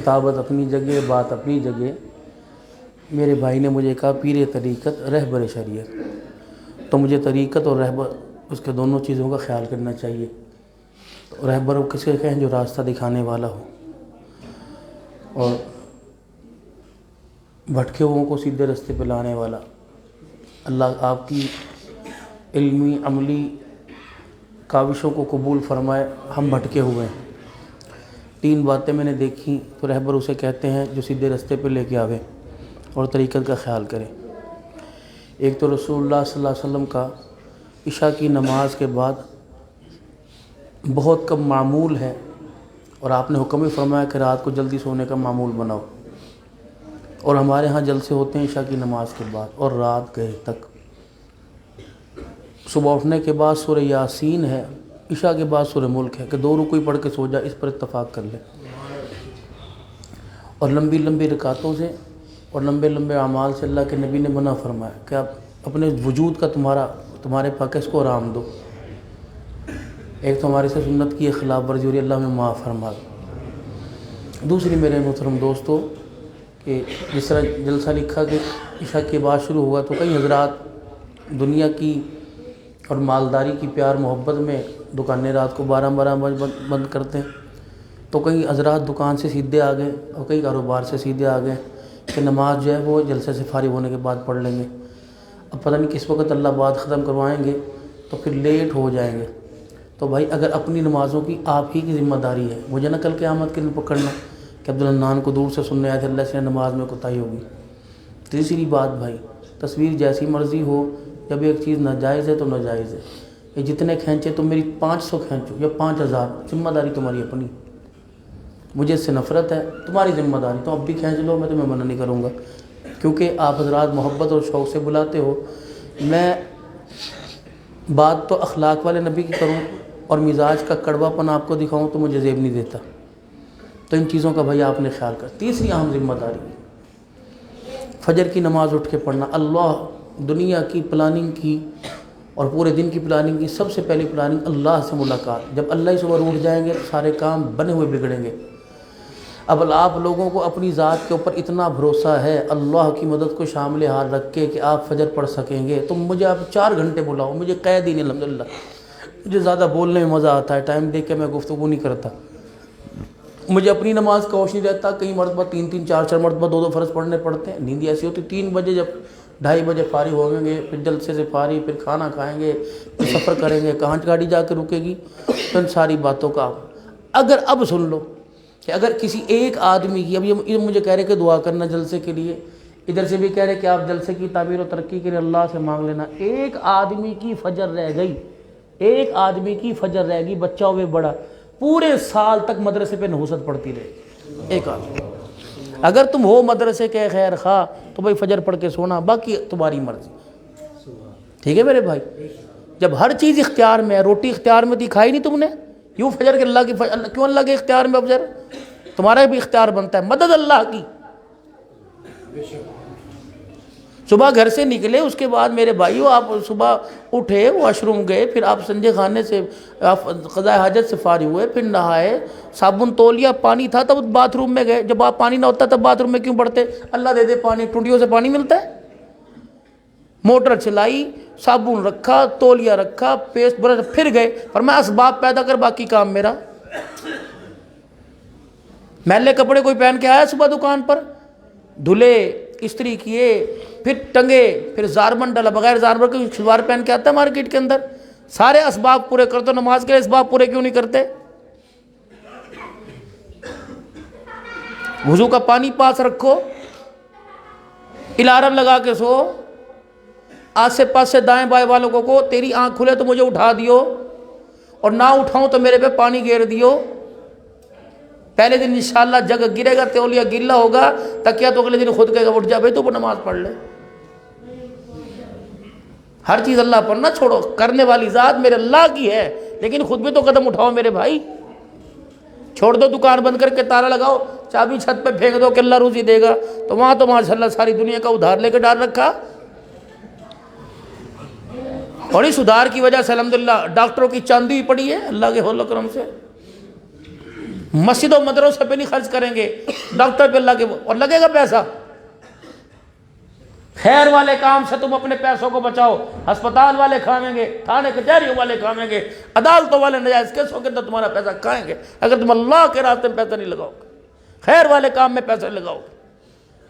خطابت اپنی جگہ، بات اپنی جگہ. میرے بھائی نے مجھے کہا پیر طریقت رہبر شریعت، تو مجھے طریقت اور رہبر اس کے دونوں چیزوں کا خیال کرنا چاہیے. رہبر کسے کہیں؟ جو راستہ دکھانے والا ہو، اور بھٹکے ہوئوں کو سیدھے راستے پہ لانے والا. اللہ آپ کی علمی عملی کاوشوں کو قبول فرمائے. ہم بھٹکے ہوئے ہیں. 3 باتیں میں نے دیکھی تو رہبر اسے کہتے ہیں جو سیدھے راستے پہ لے کے آوے اور طریقت کا خیال کرے. ایک تو رسول اللہ صلی اللہ علیہ وسلم کا عشاء کی نماز کے بعد بہت کم معمول ہے، اور آپ نے حکم ہی فرمایا کہ رات کو جلدی سونے کا معمول بناؤ. اور ہمارے ہاں جلسے ہوتے ہیں عشاء کی نماز کے بعد اور رات گئے تک. صبح اٹھنے کے بعد سورہ یاسین ہے، عشاء کے بعد سورہ ملک ہے کہ 2 رکوع پڑھ کے سو جا، اس پر اتفاق کر لے. اور لمبی لمبی رکعتوں سے اور لمبے لمبے اعمال سے اللہ کے نبی نے منع فرمایا کہ آپ اپنے وجود کا تمہارے پاک اس کو آرام دو. ایک تو ہمارے سے سنت کی خلاف ورزی ہو رہی ہے، اللہ میں معاف فرما. دوسری میرے محترم دوستو کہ جس طرح جلسہ لکھا کہ عشاء کے بعد شروع ہوا، تو کئی حضرات دنیا کی اور مالداری کی پیار محبت میں دکانیں رات کو 12 بجے بند کرتے ہیں. تو کئی حضرات دکان سے سیدھے آ گئے اور کئی کاروبار سے سیدھے آ گئے کہ نماز جو ہے وہ جلسے سے فارغ ہونے کے بعد پڑھ لیں گے. اب پتہ نہیں کس وقت اللہ بات ختم کروائیں گے تو پھر لیٹ ہو جائیں گے. تو بھائی اگر اپنی نمازوں کی آپ ہی کی ذمہ داری ہے، مجھے نہ کل قیامت کے دن پکڑنا کہ عبدالحنان کو دور سے سننے آئے تھے اللہ سے نماز میں کوتاہی ہوگی. تیسری بات بھائی، تصویر جیسی مرضی ہو، جب ایک چیز ناجائز ہے تو ناجائز ہے. یہ جتنے کھینچے تم میری 500 کھینچو یا 5000، ذمہ داری تمہاری اپنی. مجھے اس سے نفرت ہے، تمہاری ذمہ داری، تو اب بھی کھینچ لو، میں تمہیں منع نہیں کروں گا کیونکہ آپ حضرات محبت اور شوق سے بلاتے ہو. میں بات تو اخلاق والے نبی کی کروں اور مزاج کا کڑوا پن آپ کو دکھاؤں تو مجھے زیب نہیں دیتا. تو ان چیزوں کا بھائی آپ نے خیال کر. تیسری اہم ذمہ داری فجر کی نماز اٹھ کے پڑھنا. اللہ دنیا کی پلاننگ کی اور پورے دن کی پلاننگ کی سب سے پہلی پلاننگ اللہ سے ملاقات. جب اللہ ہی صبح اٹھ جائیں گے تو سارے کام بنے ہوئے بگڑیں گے. اب آپ لوگوں کو اپنی ذات کے اوپر اتنا بھروسہ ہے اللہ کی مدد کو شامل حال رکھ کے کہ آپ فجر پڑھ سکیں گے، تو مجھے آپ 4 گھنٹے بلاؤ، مجھے قید ہی نہیں. الحمدللہ مجھے زیادہ بولنے میں مزہ آتا ہے، ٹائم دیکھ کے میں گفتگو نہیں کرتا. مجھے اپنی نماز کا ہوش نہیں رہتا. کئی مرتبہ 3 4 مرتبہ 2 فرض پڑھنے پڑتے ہیں. نیند ایسی ہوتی 3 بجے، جب 2:30 بجے فارغ ہوں گے، پھر جلسے سے فارغ، پھر کھانا کھائیں گے، پھر سفر کریں گے، کہاں گاڑی جا کے رکے گی. تو ان ساری باتوں کا اگر اب سن لو کہ اگر کسی ایک آدمی کی، اب یہ مجھے کہہ رہے کہ دعا کرنا جلسے کے لیے، ادھر سے بھی کہہ رہے کہ آپ جلسے کی تعمیر و ترقی کے لیے اللہ سے مانگ لینا. ایک آدمی کی فجر رہ گئی، ایک آدمی کی فجر رہ گئی، بچہ ہوئے بڑا، پورے سال تک مدرسے پہ نحوست پڑھتی رہے. ایک آدمی اگر تم ہو مدرسے کے خیر خواہ تو بھائی فجر پڑھ کے سونا، باقی تمہاری مرضی. ٹھیک ہے میرے بھائی؟ جب ہر چیز اختیار میں ہے، روٹی اختیار میں دکھائی نہیں تم نے، یوں فجر کے اللہ کی کیوں اللہ کے اختیار میں؟ فجر تمہارا بھی اختیار بنتا ہے، مدد اللہ کی. صبح گھر سے نکلے، اس کے بعد میرے بھائیو آپ صبح اٹھے، واش روم گئے، پھر آپ سنجے خانے سے آپ قضاء حاجت سے فارغ ہوئے، پھر نہائے، صابن تولیا، پانی تھا تب باتھ روم میں گئے. جب آپ پانی نہ ہوتا تب باتھ روم میں کیوں پڑتے؟ اللہ دے دے پانی، ٹونٹیوں سے پانی ملتا ہے. موٹر چلائی، صابن رکھا، تولیا رکھا، پیسٹ برش، پھر گئے. فرمایا اسباب پیدا کر، باقی کام میرا. میلے کپڑے کوئی پہن کے آیا صبح دکان پر؟ دھلے، استری کیے، پھر ٹنگے، پھر زاربن ڈالا. بغیر زاربن کے شلوار پہن کے آتا ہے مارکیٹ کے اندر. سارے اسباب پورے کرتے، نماز کے اسباب پورے کیوں نہیں کرتے؟ وضو کا پانی پاس رکھو، الارم لگا کے سو. آس پاس سے دائیں بائیں والوں کو تیری آنکھ کھلے تو مجھے اٹھا دیو، اور نہ اٹھاؤں تو میرے پہ پانی گیر دیو. پہلے دن انشاءاللہ جگ گرے گا، تولیا گلا ہوگا، تکیا تو اگلے دن خود کہے گا اٹھ جا بھائی تو نماز پڑھ لے. ہر چیز اللہ پر نہ چھوڑو، کرنے والی ذات میرے اللہ کی ہے، لیکن خود بھی تو قدم اٹھاؤ میرے بھائی. چھوڑ دو دکان بند کر کے تالا لگاؤ، چابی چھت پہ پھینک دو کہ اللہ روزی دے گا، تو وہاں تو ماشاءاللہ ساری دنیا کا ادھار لے کے ڈال رکھا. اور اس ادھار کی وجہ سے الحمدللہ ڈاکٹروں کی چاندی پڑی ہے اللہ کے فضل و کرم سے. مسجد و مدرسے پہ نہیں خرچ کریں گے، ڈاکٹر پہ اللہ کے، اور لگے گا پیسہ۔ خیر والے کام سے تم اپنے پیسوں کو بچاؤ، ہسپتال والے کھائیں گے، تھانے کچہریوں والے کھائیں گے، عدالتوں والے نجائز کیسوں کے اندر تمہارا پیسہ کھائیں گے اگر تم اللہ کے راستے میں پیسہ نہیں لگاؤ گے، خیر والے کام میں پیسہ لگاؤ گے۔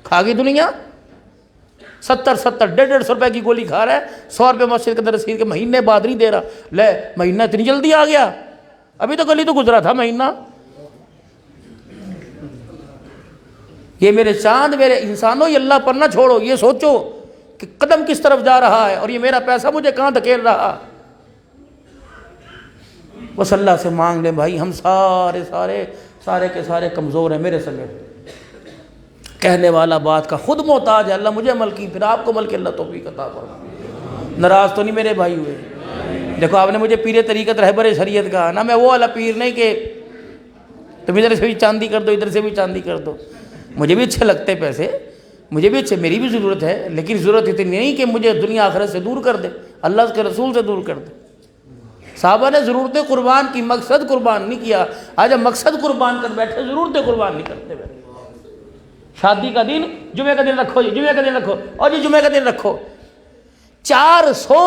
کھا گئی دنیا، 100 روپے کی گولی کھا رہا ہے، 100 روپے مسجد کے اندر رسید کے مہینے بعد نہیں دے رہا، لے مہینہ اتنی جلدی آ گیا، ابھی تو کل ہی تو گزرا تھا مہینہ۔ یہ میرے چاند، میرے انسانوں، یہ اللہ پر نہ چھوڑو، یہ سوچو کہ قدم کس طرف جا رہا ہے اور یہ میرا پیسہ مجھے کہاں دھکیل رہا۔ بس اللہ سے مانگ لیں بھائی، ہم سارے کے سارے کمزور ہیں میرے سگے، کہنے والا بات کا خود محتاج ہے، اللہ مجھے عمل کی، پھر آپ کو عمل کے اللہ توفیق عطا فرمائے۔ ناراض تو نہیں میرے بھائی ہوئے؟ دیکھو آپ نے مجھے پیر طریقت رہبر شریعت کہا نا، میں وہ والا پیر نہیں کہ تم ادھر سے بھی چاندی کر دو ادھر سے بھی چاندی کر دو۔ مجھے بھی اچھے لگتے پیسے، مجھے بھی اچھے، میری بھی ضرورت ہے، لیکن ضرورت اتنی نہیں کہ مجھے دنیا آخرت سے دور کر دے، اللہ کے رسول سے دور کر دے۔ صحابہ نے ضرورتیں قربان کی، مقصد قربان نہیں کیا۔ آج ہم مقصد قربان کر بیٹھے، ضرورتیں قربان نہیں کرتے بیٹھے۔ شادی کا دن، جمعے کا دن رکھو جی، جمعے کا دن رکھو، اور جی جمعے کا دن رکھو۔ 400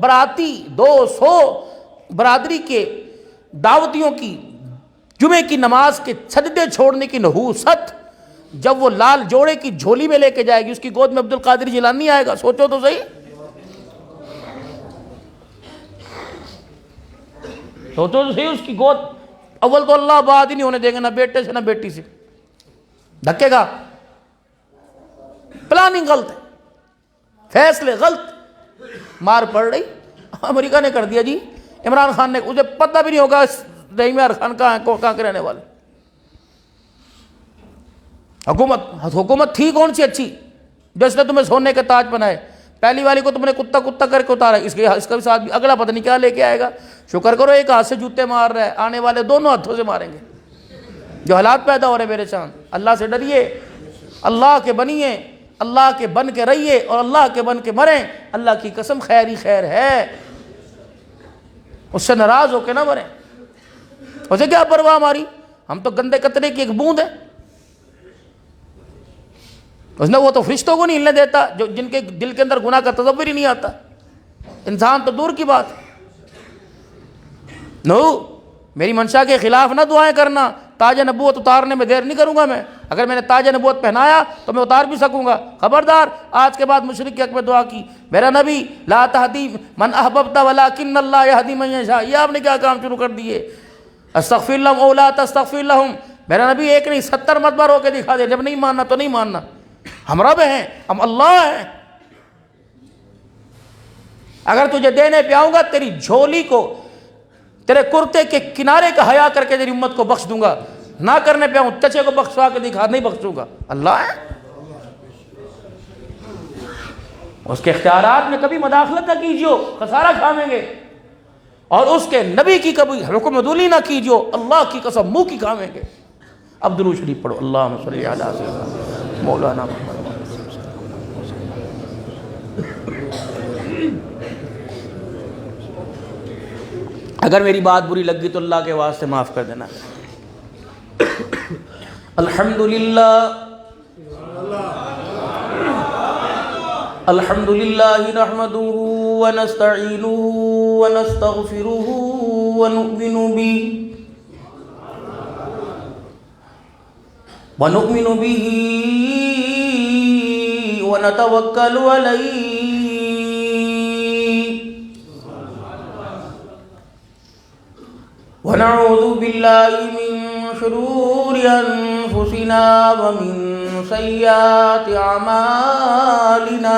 براتی، 200 برادری کے دعوتیوں کی جمعے کی نماز کے سجدے چھوڑنے کی نحوست جب وہ لال جوڑے کی جھولی میں لے کے جائے گی، اس کی گود میں عبد القادر جیلانی آئے گا، سوچو تو صحیح، سوچو تو صحیح۔ اس کی گود اول تو اللہ بعد ہی نہیں ہونے دیں گے، نہ بیٹے سے نہ بیٹی سے، دھکے گا۔ پلاننگ غلط ہے، فیصلے غلط، مار پڑ رہی۔ امریکہ نے کر دیا جی، عمران خان نے، اسے پتہ بھی نہیں ہوگا رحیم یار خان کہاں کے رہنے والے۔ حکومت تھی کون سی اچھی جس نے تمہیں سونے کے تاج بنائے؟ پہلی والی کو تم نے کتا کر کے اتارا، اس کا بھی ساتھ بھی اگلا پتہ نہیں کیا لے کے آئے گا۔ شکر کرو ایک ہاتھ سے جوتے مار رہا ہے، آنے والے دونوں ہاتھوں سے ماریں گے۔ جو حالات پیدا ہو رہے میرے چاند، اللہ سے ڈریے، اللہ کے بنیے، اللہ کے بن کے رہیے اور اللہ کے بن کے مریں۔ اللہ کی قسم خیر ہی خیر ہے، اس سے ناراض ہو کے نہ مریں۔ اسے کیا پرواہ ہماری، ہم تو گندے قطرے کی ایک بوند ہے۔ اس نے وہ تو فرشتوں کو نہیں ہلنے دیتا جو جن کے دل کے اندر گناہ کا تصور ہی نہیں آتا، انسان تو دور کی بات۔ نو میری منشا کے خلاف نہ دعائیں کرنا، تاج نبوت اتارنے میں دیر نہیں کروں گا میں۔ اگر میں نے تاج نبوت پہنایا تو میں اتار بھی سکوں گا، خبردار۔ آج کے بعد مشرک کے حق میں دعا کی، میرا نبی لا تہدی من احببت ولکن اللہ یہدی من یشاء، یہ آپ نے کیا کام شروع کر دیے؟ استغفر لهم او لا تستغفر لهم، میرا نبی ایک نہیں 70 مرتبہ رو کے دکھا دے، جب نہیں ماننا تو نہیں ماننا۔ ہم رب ہیں، ہم اللہ ہیں۔ اگر تجھے دینے پہ آؤں گا تیری جھولی کو، تیرے کرتے کے کنارے کا حیا کر کے تیری امت کو بخش دوں گا، نہ کرنے پہ آؤں چچے کو بخشوا کے دکھا، نہیں بخشوں گا۔ اللہ ہے، اس کے اختیارات میں کبھی مداخلت نہ کیجیو، خسارہ کھائیں گے، اور اس کے نبی کی کبھی حکم عدولی نہ کیجیو، اللہ کی قسم منہ کی کھائیں گے۔ اب درود شریف پڑھو، اللہم صلی علی سیدنا مولانا محمد۔ اگر میری بات بری لگی تو اللہ کے واسطے معاف کر دینا۔ الحمدللہ الحمدللہ نحمده ونستعینه ونستغفره ونؤمن به ونتوکل علیہ ونعوذ باللہ من شرور انفسنا ومن سیئات اعمالنا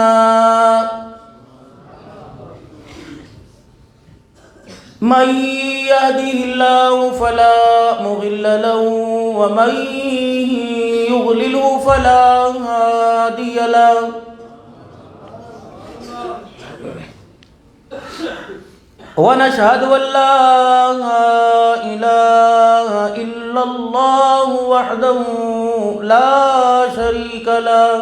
من يهده الله فلا مضل له ومن يضلل فلا هادي له ونشهد أن لا إله إلا الله وحده لا شريك له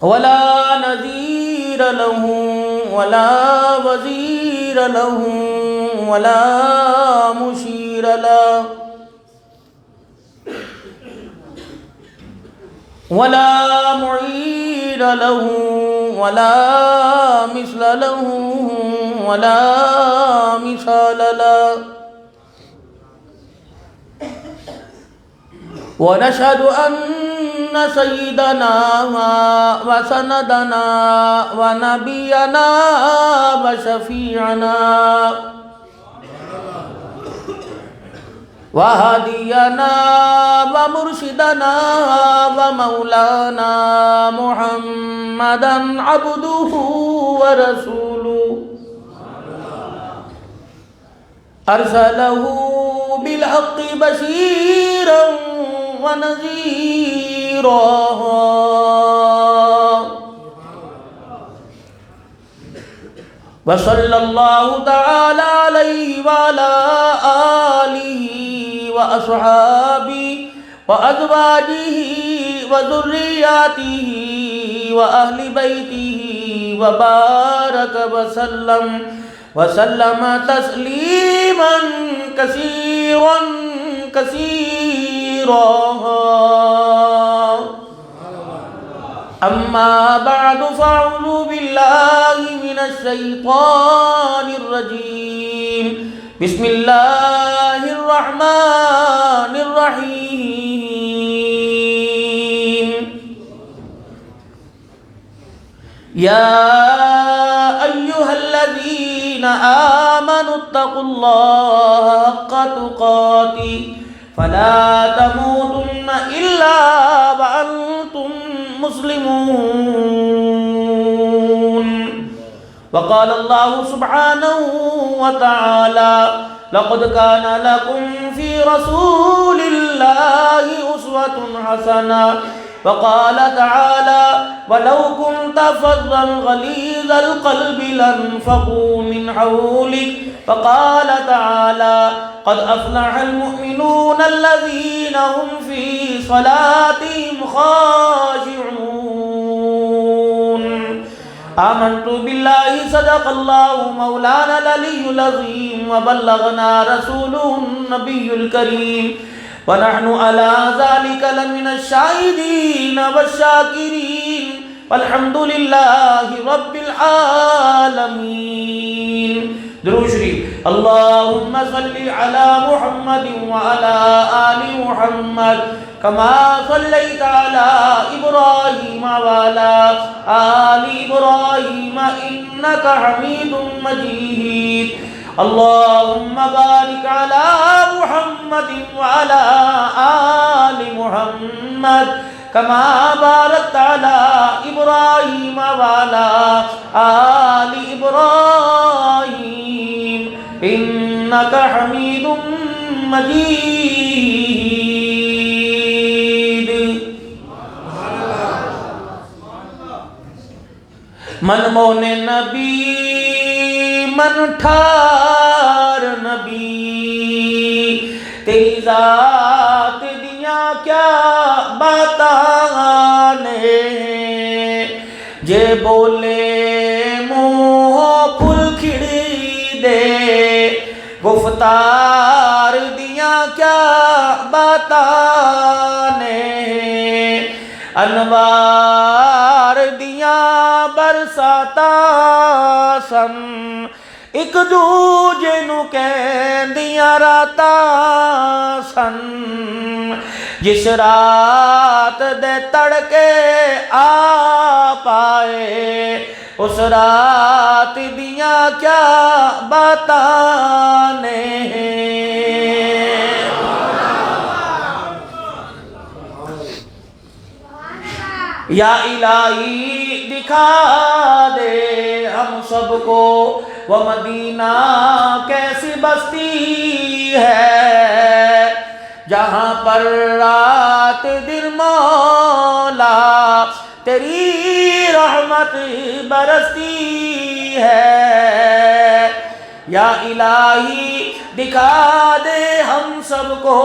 ولا نذير له ولا وزير له ولا مشير له ولا معيد له ولا مثل له ولا مثال له ونشهد أن سيدنا وسندنا ونبينا وشفيعنا وهدينا ومرشدنا ومولانا محمدا عبده ورسوله أرسله بالحق بشيرا ونذيرا وصلى الله تعالى عليه وعلى آله وأصحابه وأزواجه وذرياته وأهل بيته وبارك وسلم تسليما كثيرا أما بعد فأعوذ بالله من الشيطان الرجيم بسم الله الرحمن الرحيم يا أيها الذين آمنوا اتقوا الله حق تقاته فلا تموتن إلا وأنتم مسلمون وقال الله سبحانه وتعالى لقد كان لكم في رسول الله أسوة حسنة وقال تعالى ولو كنت فظا غليظ القلب لانفضوا من حولك وقال تعالى قد أفلح المؤمنون الذين هم في صلاتهم خاشعون آمنت بالله صدق الله مولانا العلي العظيم وبلغنا رسوله النبي الكريم ونحن على ذلك لمن الشاهدين والشاكرين والحمد لله رب العالمين درود شریف اللهم صل على محمد وعلى آل محمد كما صليت على إبراهيم وعلى آل إبراهيم إنك حميد مجيد اللهم بارك على محمد وعلى آل محمد كما باركت على إبراهيم وعلى آل إبراهيم إنك حميد مجيد من مون نبی من ٹھار نبی تیری ذات دیاں کیا باتاں نے جے بولے منہ پھل کھڑی دے گفتار دیاں کیا باتاں نے انوار دیاں برساتاں سن ایک دوجے نو کہندیاں راتاں سن جس رات دے تڑکے آ پائے اس رات دیاں کیا باتاں نے یا الہی دکھا دے ہم سب کو وہ مدینہ کیسی بستی ہے جہاں پر رات دن مولا تیری رحمت برستی ہے یا الہی دکھا دے ہم سب کو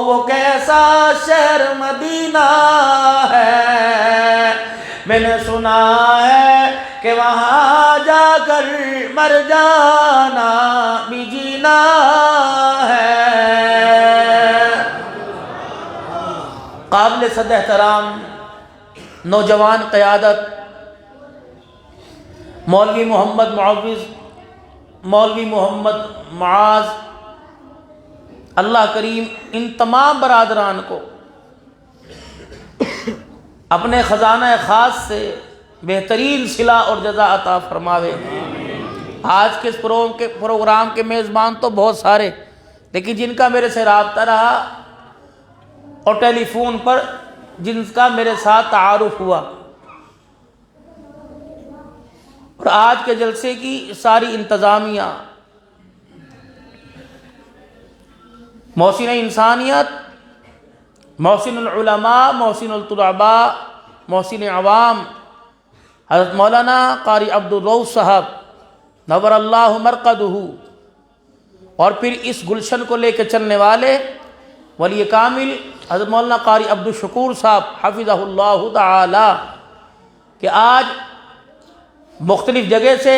وہ کیسا شہر مدینہ ہے میں نے سنا ہے کہ کہ وہاں جا کر مر جانا بھی جینا ہے۔ قابل صد احترام نوجوان قیادت مولوی محمد معوض، مولوی محمد معاذ، اللہ کریم ان تمام برادران کو اپنے خزانہ خاص سے بہترین صلہ اور جزا عطا فرماوے۔ آج کے اس پروگرام کے میزبان تو بہت سارے، لیکن جن کا میرے سے رابطہ رہا اور ٹیلی فون پر جن کا میرے ساتھ تعارف ہوا، اور آج کے جلسے کی ساری انتظامیہ، محسن انسانیت، محسن العلماء، محسن الطلباء، محسن عوام، حضرت مولانا قاری عبدالرؤوف صاحب نور اللہ مرقدہ، اور پھر اس گلشن کو لے کے چلنے والے ولی کامل حضرت مولانا قاری عبدالشکور صاحب حفظہ اللہ تعالی، کہ آج مختلف جگہ سے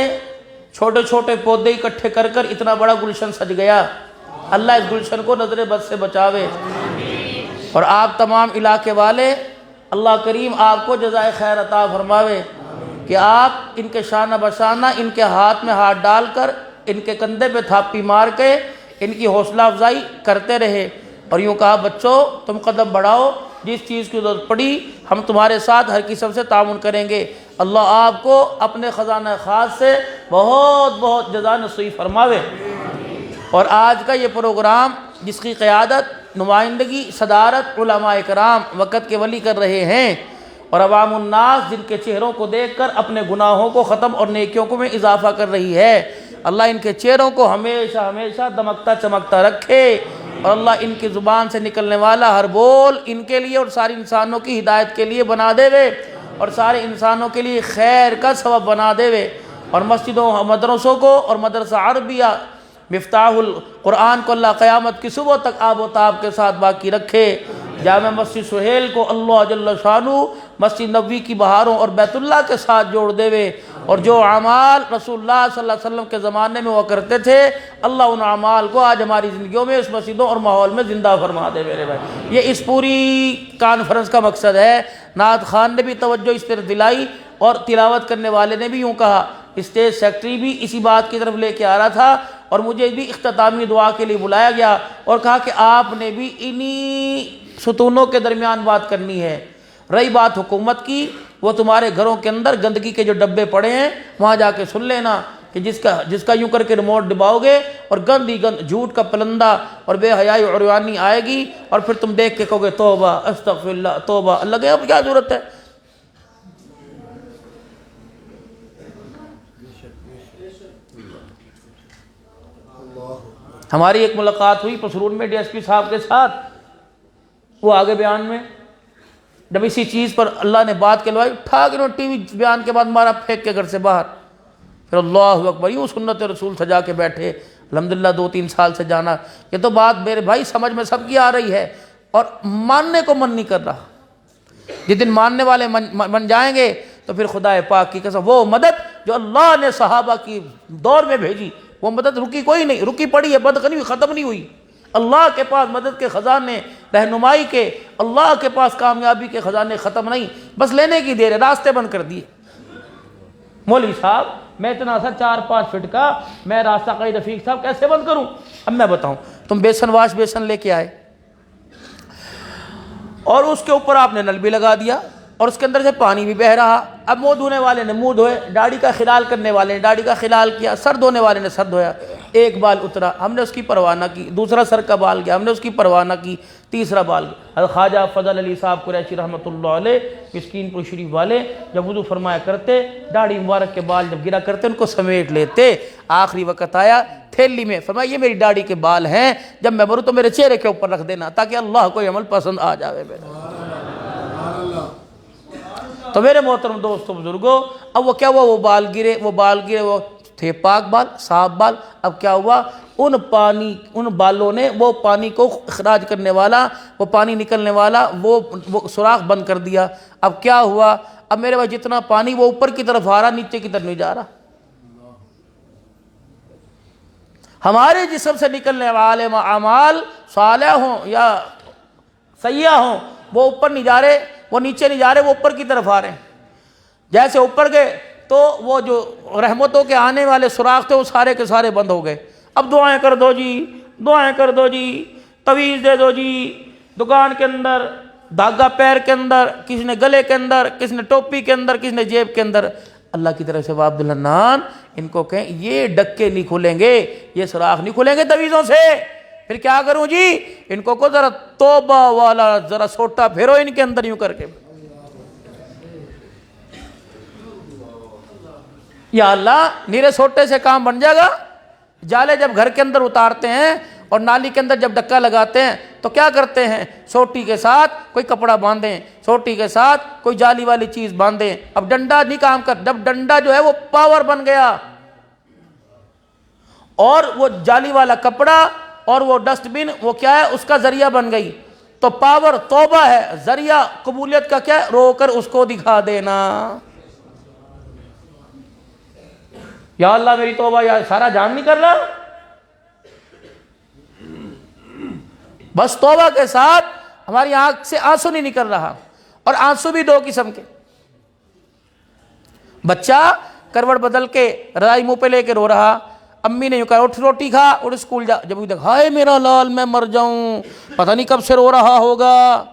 چھوٹے چھوٹے پودے اکٹھے کر کر اتنا بڑا گلشن سج گیا۔ اللہ اس گلشن کو نظر بد سے بچاوے، اور آپ تمام علاقے والے اللہ کریم آپ کو جزائے خیر عطا فرماوے، کہ آپ ان کے شانہ بشانہ ان کے ہاتھ میں ہاتھ ڈال کر ان کے کندھے پہ تھاپی مار کے ان کی حوصلہ افزائی کرتے رہے، اور یوں کہا بچوں تم قدم بڑھاؤ، جس چیز کی ضرورت پڑی ہم تمہارے ساتھ ہر قسم سے تعاون کریں گے۔ اللہ آپ کو اپنے خزانہ خاص سے بہت بہت جزا نصیب فرماوے۔ اور آج کا یہ پروگرام جس کی قیادت، نمائندگی، صدارت علماء کرام وقت کے ولی کر رہے ہیں، اور عوام الناس جن کے چہروں کو دیکھ کر اپنے گناہوں کو ختم اور نیکیوں کو میں اضافہ کر رہی ہے، اللہ ان کے چہروں کو ہمیشہ ہمیشہ دمکتا چمکتا رکھے، اور اللہ ان کی زبان سے نکلنے والا ہر بول ان کے لیے اور ساری انسانوں کی ہدایت کے لیے بنا دے وے، اور سارے انسانوں کے لیے خیر کا سبب بنا دے وے، اور مسجدوں مدرسوں کو اور مدرسہ عربیہ مفتاح القرآن کو اللہ قیامت کی صبح تک آب و تاب کے ساتھ باقی رکھے، جامع مسجد سہیل کو اللہ جل شانہ مسجد نبوی کی بہاروں اور بیت اللہ کے ساتھ جوڑ دے وے، اور جو اعمال رسول اللہ صلی اللہ علیہ وسلم کے زمانے میں وہ کرتے تھے، اللہ ان اعمال کو آج ہماری زندگیوں میں اس مسجدوں اور ماحول میں زندہ فرما دے میرے بھائی۔ یہ اس پوری کانفرنس کا مقصد ہے۔ نعت خان نے بھی توجہ اس طرف دلائی، اور تلاوت کرنے والے نے بھی یوں کہا، اسٹیج سیکٹری بھی اسی بات کی طرف لے کے آ رہا تھا، اور مجھے بھی اختتامی دعا کے لیے بلایا گیا اور کہا کہ آپ نے بھی انہی ستونوں کے درمیان بات کرنی ہے۔ رہی بات حکومت کی، وہ تمہارے گھروں کے اندر گندگی کے جو ڈبے پڑے ہیں وہاں جا کے سن لینا، کہ جس کا یوں کر کے ریموٹ دباؤ گے اور گند جھوٹ کا پلندہ اور بے حیائی عریانی آئے گی، اور پھر تم دیکھ کے کہو گے توبہ استغفر اللہ توبہ اللہ کے، اب کیا ضرورت ہے؟ ہماری ایک ملاقات ہوئی پسرون میں ڈی ایس پی صاحب کے ساتھ، وہ آگے بیان میں جب اسی چیز پر اللہ نے بات کہلوائی، اٹھا کے ٹی وی بیان کے بعد مارا پھینک کے گھر سے باہر، پھر اللہ اکبر یوں سنت رسول سجا کے بیٹھے، الحمدللہ 2-3 سال سے جانا۔ یہ تو بات میرے بھائی سمجھ میں سب کی آ رہی ہے، اور ماننے کو من نہیں کر رہا۔ جس دن ماننے والے بن جائیں گے تو پھر خدا پاک کی قسم وہ مدد جو اللہ نے صحابہ کی دور میں بھیجی، وہ مدد رکی کوئی نہیں، رکی پڑی ہے، بند نہیں ہوئی، ختم نہیں ہوئی۔ اللہ کے پاس مدد کے خزانے، رہنمائی کے، اللہ کے پاس کامیابی کے خزانے ختم نہیں، بس لینے کی دیر ہے، راستے بند کر دیے۔ مولوی صاحب میں اتنا سا 4-5 فٹ کا میں راستہ قائد رفیق صاحب کیسے بند کروں؟ اب میں بتاؤں، تم بیسن واش بیسن لے کے آئے، اور اس کے اوپر آپ نے نل بھی لگا دیا، اور اس کے اندر سے پانی بھی بہ رہا۔ اب منہ دھونے والے نے منہ دھوئے، داڑھی کا خلال کرنے والے نے داڑھی کا خلال کیا، سر دھونے والے نے سر دھویا، ایک بال اترا ہم نے اس کی پرواہ نہ کی، دوسرا سر کا بال گیا ہم نے اس کی پرواہ نہ کی، تیسرا بال گیا۔ حضرت خواجہ فضل علی صاحب قریشی رحمۃ اللہ علیہ مسکین پور شریف والے جب وضو فرمایا کرتے، داڑھی مبارک کے بال جب گرا کرتے ان کو سمیٹ لیتے، آخری وقت آیا تھیلی میں، فرمایا یہ میری داڑھی کے بال ہیں، جب میں مروں تو میرے چہرے کے اوپر رکھ دینا تاکہ اللہ کو یہ عمل پسند آ جاوے میرے۔ تو میرے محترم دوستو بزرگوں، اب وہ کیا ہوا، وہ بال گرے وہ تھے پاک بال، صاف بال، اب کیا ہوا، ان بالوں نے وہ پانی کو اخراج کرنے والا، وہ پانی نکلنے والا وہ سوراخ بند کر دیا۔ اب کیا ہوا، اب میرے پاس جتنا پانی وہ اوپر کی طرف آ رہا، نیچے کی طرف نہیں جا رہا. ہمارے جسم سے نکلنے والے اعمال صالح ہوں یا سیئہ ہوں، وہ اوپر نہیں جا رہے، وہ نیچے نہیں جا رہے، وہ اوپر کی طرف آ رہے ہیں. جیسے اوپر گئے تو وہ جو رحمتوں کے آنے والے سوراخ تھے وہ سارے کے سارے بند ہو گئے. اب دعائیں کر دو جی، دعائیں کر دو جی، تویز دے دو جی، دکان کے اندر دھاگا پیر کے اندر، کسی نے گلے کے اندر، کسی نے ٹوپی کے اندر، کسی نے جیب کے اندر. اللہ کی طرف سے عبد الحنان ان کو کہیں یہ ڈکے نہیں کھلیں گے، یہ سوراخ نہیں کھلیں گے تویزوں سے. پھر کیا کروں جی؟ ان کو ذرا توبہ والا ذرا سوٹا پھیرو ان کے اندر یوں کر کے. یا اللہ نیرے سوٹے سے کام بن جائے گا. جالے جب گھر کے اندر اتارتے ہیں اور نالی کے اندر جب ڈکا لگاتے ہیں تو کیا کرتے ہیں؟ سوٹی کے ساتھ کوئی کپڑا باندھیں، سوٹی کے ساتھ کوئی جالی والی چیز باندھیں. اب ڈنڈا نہیں کام کر، جب ڈنڈا جو ہے وہ پاور بن گیا اور وہ جالی والا کپڑا اور وہ ڈسٹ بن وہ کیا ہے؟ اس کا ذریعہ بن گئی. تو پاور توبہ ہے، ذریعہ قبولیت کا کیا ہے؟ رو کر اس کو دکھا دینا. یا اللہ میری توبہ، یا سارا جان نہیں کر رہا. بس توبہ کے ساتھ ہماری آنکھ سے آنسو نہیں نکل رہا. اور آنسو بھی دو قسم کے. بچہ کروٹ بدل کے رضائی منہ پہ لے کے رو رہا، امی نے یوں کہا اٹھ روٹی کھا، اٹھ اسکول جا. جب دیکھ ہائے میرا لال میں مر جاؤں، پتہ نہیں کب سے رو رہا ہوگا.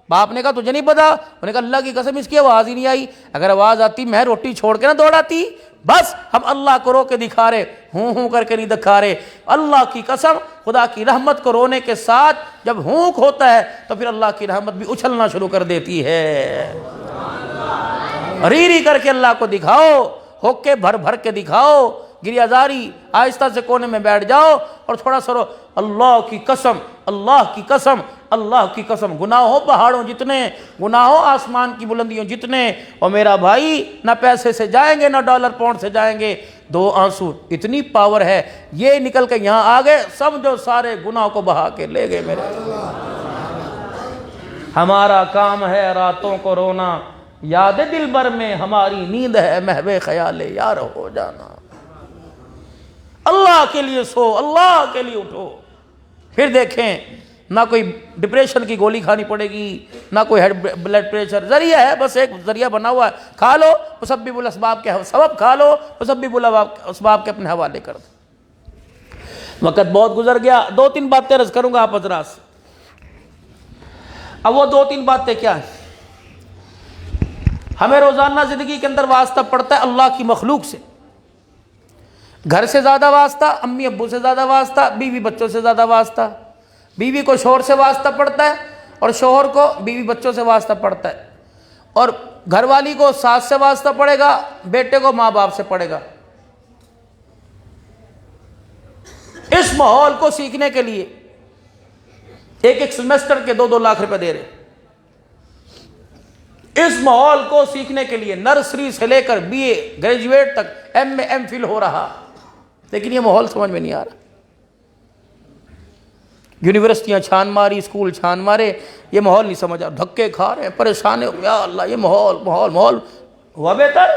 باپ نے کہا تجھے نہیں پتا؟ انہوں نے کہا اللہ کی قسم اس کی آواز ہی نہیں آئی، اگر آواز آتی میں روٹی چھوڑ کے نہ دوڑاتی. بس ہم اللہ کو رو کے دکھا رہے، ہوں کر کے نہیں دکھا رہے. اللہ کی قسم خدا کی رحمت کو رونے کے ساتھ جب ہونک ہوتا ہے تو پھر اللہ کی رحمت بھی اچھلنا شروع کر دیتی ہے. ری کر کے اللہ کو دکھاؤ، ہو کے بھر بھر کے دکھاؤ. گریہ زاری آہستہ سے کونے میں بیٹھ جاؤ اور تھوڑا سا رو. اللہ کی قسم، اللہ کی قسم، اللہ کی قسم، گناہوں پہاڑوں جتنے، گناہوں آسمان کی بلندیوں جتنے، اور میرا بھائی نہ پیسے سے جائیں گے نہ ڈالر پاؤنڈ سے جائیں گے. دو آنسو اتنی پاور ہے، یہ نکل کے یہاں آ گئے، سمجھو سارے گناہ کو بہا کے لے گئے. میرے ہمارا کام ہے راتوں کو رونا، یاد دل بر میں ہماری نیند ہے محو خیال یار ہو جانا. اللہ کے لیے سو، اللہ کے لیے اٹھو. پھر دیکھیں نہ کوئی ڈپریشن کی گولی کھانی پڑے گی، نہ کوئی بلڈ پریشر. ذریعہ ہے، بس ایک ذریعہ بنا ہوا ہے، کھا لو مسبب الاسباب کے سبب، کھا لو مسبب الاسباب کے اپنے حوالے کر دو. وقت بہت گزر گیا، 2-3 باتیں عرض کروں گا آپ حضرات سے. اب وہ 2-3 باتیں کیا ہیں؟ ہمیں روزانہ زندگی کے اندر واسطہ پڑتا ہے اللہ کی مخلوق سے. گھر سے زیادہ واسطہ، امی ابو سے زیادہ واسطہ، بیوی بچوں سے زیادہ واسطہ. بیوی کو شوہر سے واسطہ پڑتا ہے اور شوہر کو بیوی بچوں سے واسطہ پڑتا ہے. اور گھر والی کو ساس سے واسطہ پڑے گا، بیٹے کو ماں باپ سے پڑے گا. اس ماحول کو سیکھنے کے لیے ایک سیمسٹر کے 2-2 لاکھ روپے دے رہے. اس ماحول کو سیکھنے کے لیے نرسری سے لے کر BA گریجویٹ تک MA MPhil ہو رہا، لیکن یہ ماحول سمجھ میں نہیں آ رہا. یونیورسٹیاں چھان ماری، اسکول چھان مارے، یہ ماحول نہیں سمجھ آ رہا. دھکے کھا رہے ہیں، پریشان ہو. یا اللہ یہ ماحول ہوا بہتر،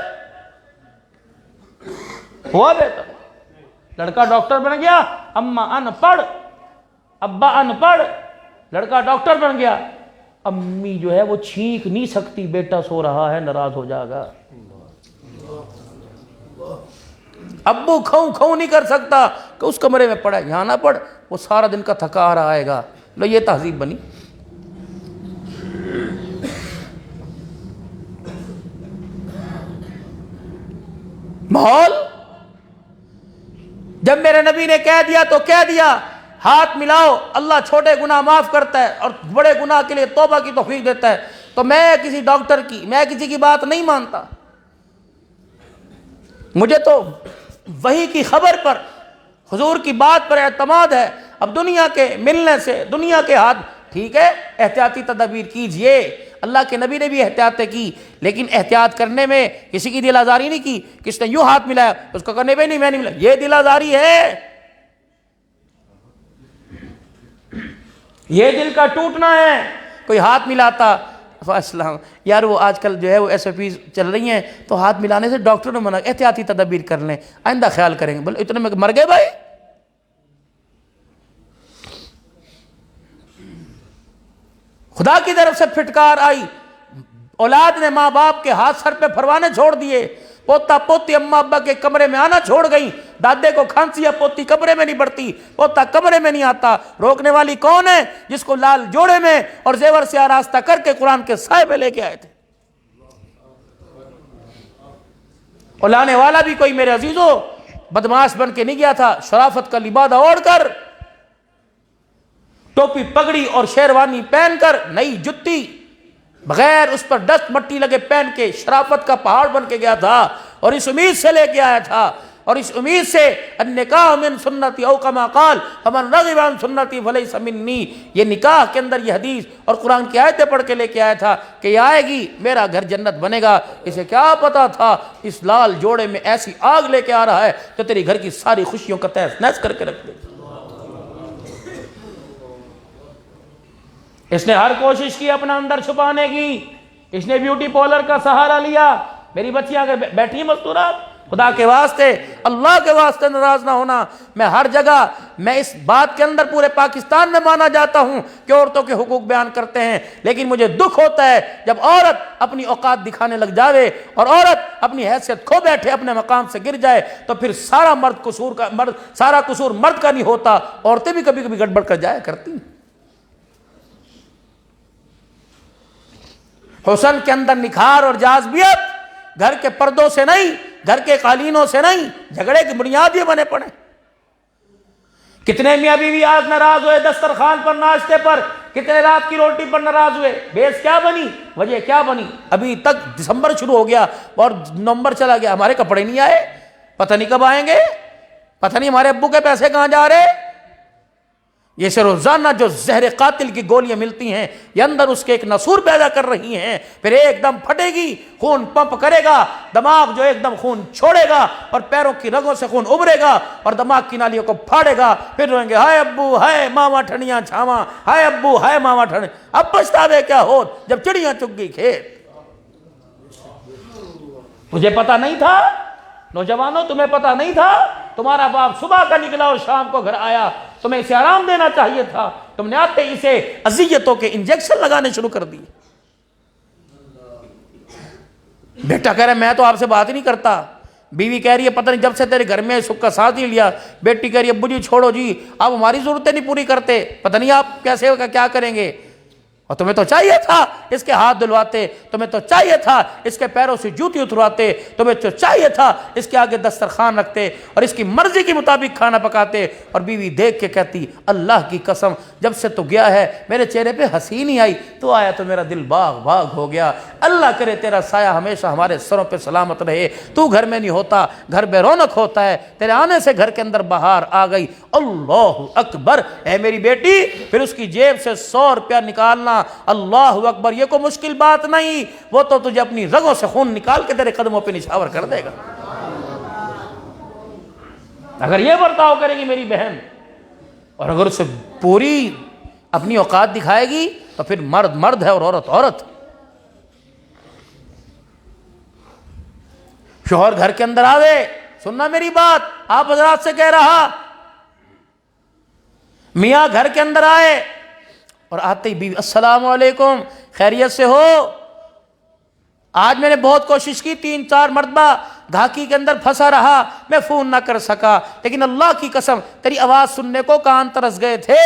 ہوا بہتر. لڑکا ڈاکٹر بن گیا، اماں ان پڑھ، ابا ان پڑھ، لڑکا ڈاکٹر بن گیا، امی جو ہے وہ چھینک نہیں سکتی، بیٹا سو رہا ہے ناراض ہو جائے گا. ابو کھوں نہیں کر سکتا کہ اس کمرے میں پڑھا، یہاں نہ پڑھ، وہ سارا دن کا تھکا آ رہا آئے گا. لو یہ تہذیب بنی. ماحول جب میرے نبی نے کہہ دیا تو کہہ دیا، ہاتھ ملاؤ، اللہ چھوٹے گناہ معاف کرتا ہے اور بڑے گناہ کے لیے توبہ کی توفیق دیتا ہے. تو میں کسی ڈاکٹر کی، میں کسی کی بات نہیں مانتا. مجھے تو وحی کی خبر پر، حضور کی بات پر اعتماد ہے. اب دنیا کے ملنے سے، دنیا کے ہاتھ، ٹھیک ہے احتیاطی تدابیر کیجئے، اللہ کے نبی نے بھی احتیاطیں کی، لیکن احتیاط کرنے میں کسی کی دل آزاری نہیں کی. کس نے یوں ہاتھ ملایا اس کو کرنے پہ نہیں، میں نہیں ملا، یہ دل آزاری ہے، یہ دل کا ٹوٹنا ہے. کوئی ہاتھ ملاتا السلام یار وہ آج کل جو ہے وہ ایس او پیز چل رہی ہیں تو ہاتھ ملانے سے ڈاکٹر نے منع، احتیاطی تدابیر کر لیں، آئندہ خیال کریں گے۔ بولے اتنے میں مر گئے بھائی؟ خدا کی طرف سے پھٹکار آئی، اولاد نے ماں باپ کے ہاتھ سر پہ پھروانے چھوڑ دیے، پوتا پوتی اماں ابا کے کمرے میں آنا چھوڑ گئی، دادے کو کھانسی ہے، پوتی کمرے میں نہیں بڑھتی، پوتا کمرے میں نہیں آتا۔ روکنے والی کون ہے؟ جس کو لال جوڑے میں اور زیور سے آراستہ کر کے قرآن کے سائے پہ لے کے آئے تھے۔ اور لانے والا بھی کوئی میرے عزیزو بدماش بن کے نہیں گیا تھا، شرافت کا لبادہ اوڑھ کر، ٹوپی پگڑی اور شیروانی پہن کر، نئی جتی بغیر اس پر ڈسٹ مٹی لگے پہن کے شرافت کا پہاڑ بن کے گیا تھا، اور اس امید سے لے کے آیا تھا، اور اس امید سے النکاح من سنتی او کما قال فمن رغب عن سنتی فلیس منی، یہ نکاح کے اندر یہ حدیث اور قرآن کی آیتیں پڑھ کے لے کے آیا تھا کہ یہ آئے گی میرا گھر جنت بنے گا۔ اسے کیا پتا تھا اس لال جوڑے میں ایسی آگ لے کے آ رہا ہے جو تیری گھر کی ساری خوشیوں کا تہس نہس کر کے رکھ دے۔ اس نے ہر کوشش کی اپنا اندر چھپانے کی، اس نے بیوٹی پارلر کا سہارا لیا۔ میری بچیاں اگر بیٹھی مستورات، خدا کے واسطے اللہ کے واسطے ناراض نہ ہونا، میں ہر جگہ میں اس بات کے اندر پورے پاکستان میں مانا جاتا ہوں کہ عورتوں کے حقوق بیان کرتے ہیں، لیکن مجھے دکھ ہوتا ہے جب عورت اپنی اوقات دکھانے لگ جاوے اور عورت اپنی حیثیت کھو بیٹھے، اپنے مقام سے گر جائے، تو پھر سارا قصور مرد کا نہیں ہوتا، عورتیں بھی کبھی کبھی گڑبڑ کر جایا کرتی ہیں۔ حسن کے اندر نکھار اور جاذبیت گھر کے پردوں سے نہیں، گھر کے قالینوں سے نہیں، جھگڑے کی بنیاد یہ بنے پڑے۔ کتنے میاں بیوی آج ناراض ہوئے دسترخوان پر، ناشتے پر، کتنے رات کی روٹی پر ناراض ہوئے، بیس کیا بنی، وجہ کیا بنی؟ ابھی تک دسمبر شروع ہو گیا اور نومبر چلا گیا، ہمارے کپڑے نہیں آئے، پتہ نہیں کب آئیں گے، پتہ نہیں ہمارے ابو کے پیسے کہاں جا رہے۔ یہ سے روزانہ جو زہر قاتل کی گولیاں ملتی ہیں یہ اندر اس کے ایک نسور پیدا کر رہی ہیں، پھر ایک دم پھٹے گی، خون پمپ کرے گا، دماغ جو ایک دم خون چھوڑے گا اور پیروں کی رگوں سے خون ابھرے گا اور دماغ کی نالیوں کو پھاڑے گا، پھر روئیں گے ہائے ابو ہائے ماما ٹھنیاں چھاواں، ہائے ابو ہائے ماما ٹھنیاں۔ اب پچھتاوے کیا ہوت جب چڑیاں چگ گئی کھیت۔ مجھے پتہ نہیں تھا، نوجوانوں تمہیں پتہ نہیں تھا، تمہارا باپ صبح کا نکلا اور شام کو گھر آیا، تمہیں اسے آرام دینا چاہیے تھا، تم نے آتے اسے اذیتوں کے انجیکشن لگانے شروع کر دی۔ بیٹا کہہ رہا ہے میں تو آپ سے بات ہی نہیں کرتا، بیوی کہہ رہی ہے پتہ نہیں جب سے تیرے گھر میں سکھ کا ساتھ نہیں لیا، بیٹی کہہ رہی ہے ابو جی چھوڑو جی آپ ہماری ضرورتیں نہیں پوری کرتے، پتہ نہیں آپ کیسے کیا کریں گے، اور تمہیں تو چاہیے تھا اس کے ہاتھ دھلواتے، تمہیں تو چاہیے تھا اس کے پیروں سے جوتی اترواتے، تمہیں تو چاہیے تھا اس کے آگے دسترخوان رکھتے اور اس کی مرضی کے مطابق کھانا پکاتے۔ اور بیوی دیکھ کے کہتی اللہ کی قسم جب سے تو گیا ہے میرے چہرے پہ ہنسی نہیں آئی، تو آیا تو میرا دل باغ باغ ہو گیا، اللہ کرے تیرا سایہ ہمیشہ ہمارے سروں پہ سلامت رہے، تو گھر میں نہیں ہوتا گھر بے رونق ہوتا ہے، تیرے آنے سے گھر کے اندر بہار آ گئی۔ اللہ اکبر، اے میری بیٹی پھر اس کی جیب سے 100 روپیہ نکالنا، اللہ اکبر، یہ کوئی مشکل بات نہیں، وہ تو تجھے اپنی رگوں سے خون نکال کے تیرے قدموں پہ نچھاور کر دے گا۔ اگر یہ برتاؤ کرے گی میری بہن، اور اگر اسے پوری اپنی اوقات دکھائے گی تو پھر مرد مرد ہے اور عورت عورت۔ شوہر گھر کے اندر آوے، سننا میری بات، آپ حضرات سے کہہ رہا، میاں گھر کے اندر آئے اور آتے ہی بیوی السلام علیکم، خیریت سے ہو؟ آج میں نے بہت کوشش کی، 3-4 مرتبہ گھاکی کے اندر پھنسا رہا، میں فون نہ کر سکا، لیکن اللہ کی قسم تیری آواز سننے کو کان ترس گئے تھے۔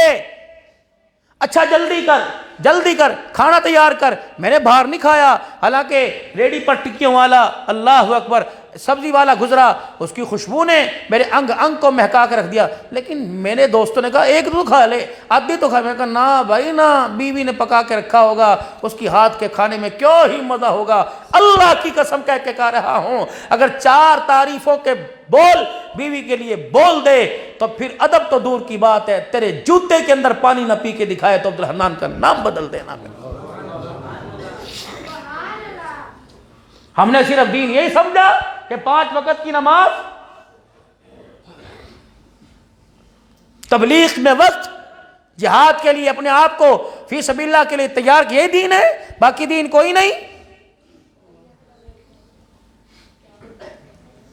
اچھا جلدی کر کھانا تیار کر، میں نے باہر نہیں کھایا، حالانکہ ریڈی پر ٹکیوں والا اللہ اکبر سبزی والا گزرا، اس کی خوشبو نے میرے انگ انگ کو مہکا کے رکھ دیا، لیکن میں نے دوستوں نے کہا ایک تو کھا لے، آدھی تو کھا، میں نے کہا نا بھائی نا، بیوی نے پکا کے رکھا ہوگا، اس کی ہاتھ کے کھانے میں کیوں ہی مزہ ہوگا۔ اللہ کی قسم کہہ کے کہہ رہا ہوں، اگر 4 تعریفوں کے بول بیوی کے لیے بول دے تو پھر ادب تو دور کی بات ہے، تیرے جوتے کے اندر پانی نہ پی کے دکھائے تو عبدالحنان کا نام بدل دینا۔ ہم نے صرف دین یہی سمجھا کہ 5 وقت کی نماز، تبلیغ میں وقت، جہاد کے لیے اپنے آپ کو فی سبیل اللہ کے لیے تیار کیا، یہ دین ہے، باقی دین کوئی نہیں.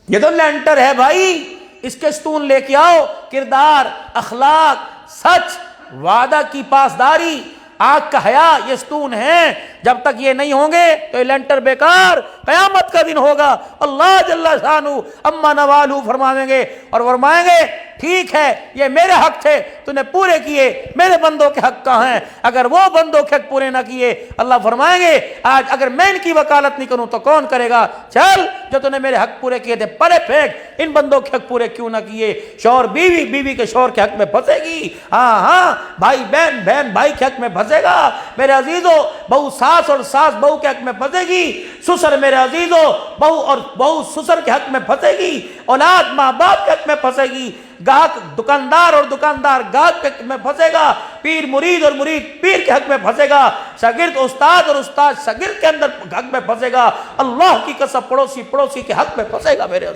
یہ تو لینٹر ہے بھائی، اس کے ستون لے کے آؤ. کردار، اخلاق، سچ، وعدہ کی پاسداری، آنکھ کا حیا، یہ ستون ہیں. جب تک یہ نہیں ہوں گے تو یہ لینٹر بیکار. قیامت کا دن ہوگا، اللہ جل شانہ اما نوالو فرمائیں گے اور فرمائیں گے ٹھیک ہے یہ میرے حق تھے تو نے پورے کیے، میرے بندوں کے حق کہاں ہیں؟ اگر وہ بندوں کے حق پورے نہ کیے، اللہ فرمائیں گے آج اگر میں ان کی وکالت نہیں کروں تو کون کرے گا؟ چل جو تو نے میرے حق پورے کیے تھے پرے پھینک، ان بندوں کے حق پورے کیوں نہ کیے؟ شوہر بیوی، بیوی کے شوہر کے حق میں پھنسے گی، ہاں بھائی بہن، بہن بھائی کے حق میں پھنسے گا. میرے عزیزو، بہو ساس اور ساس بہو کے حق میں پھنسے گی. سسر میرے عزیزو، بہو اور بہو سسر کے حق میں پھنسے گی. اولاد ماں باپ کے حق میں پھنسے گی. گاہک دکاندار اور دکاندار گاہک کے حق میں پھنسے گا. پیر مرید اور مرید پیر کے حق میں پھنسے گا. شاگرد استاد اور استاد شاگرد کے اندر حق میں پھنسے گا. اللہ کی قسم پڑوسی پڑوسی کے حق میں پھنسے گا. میرے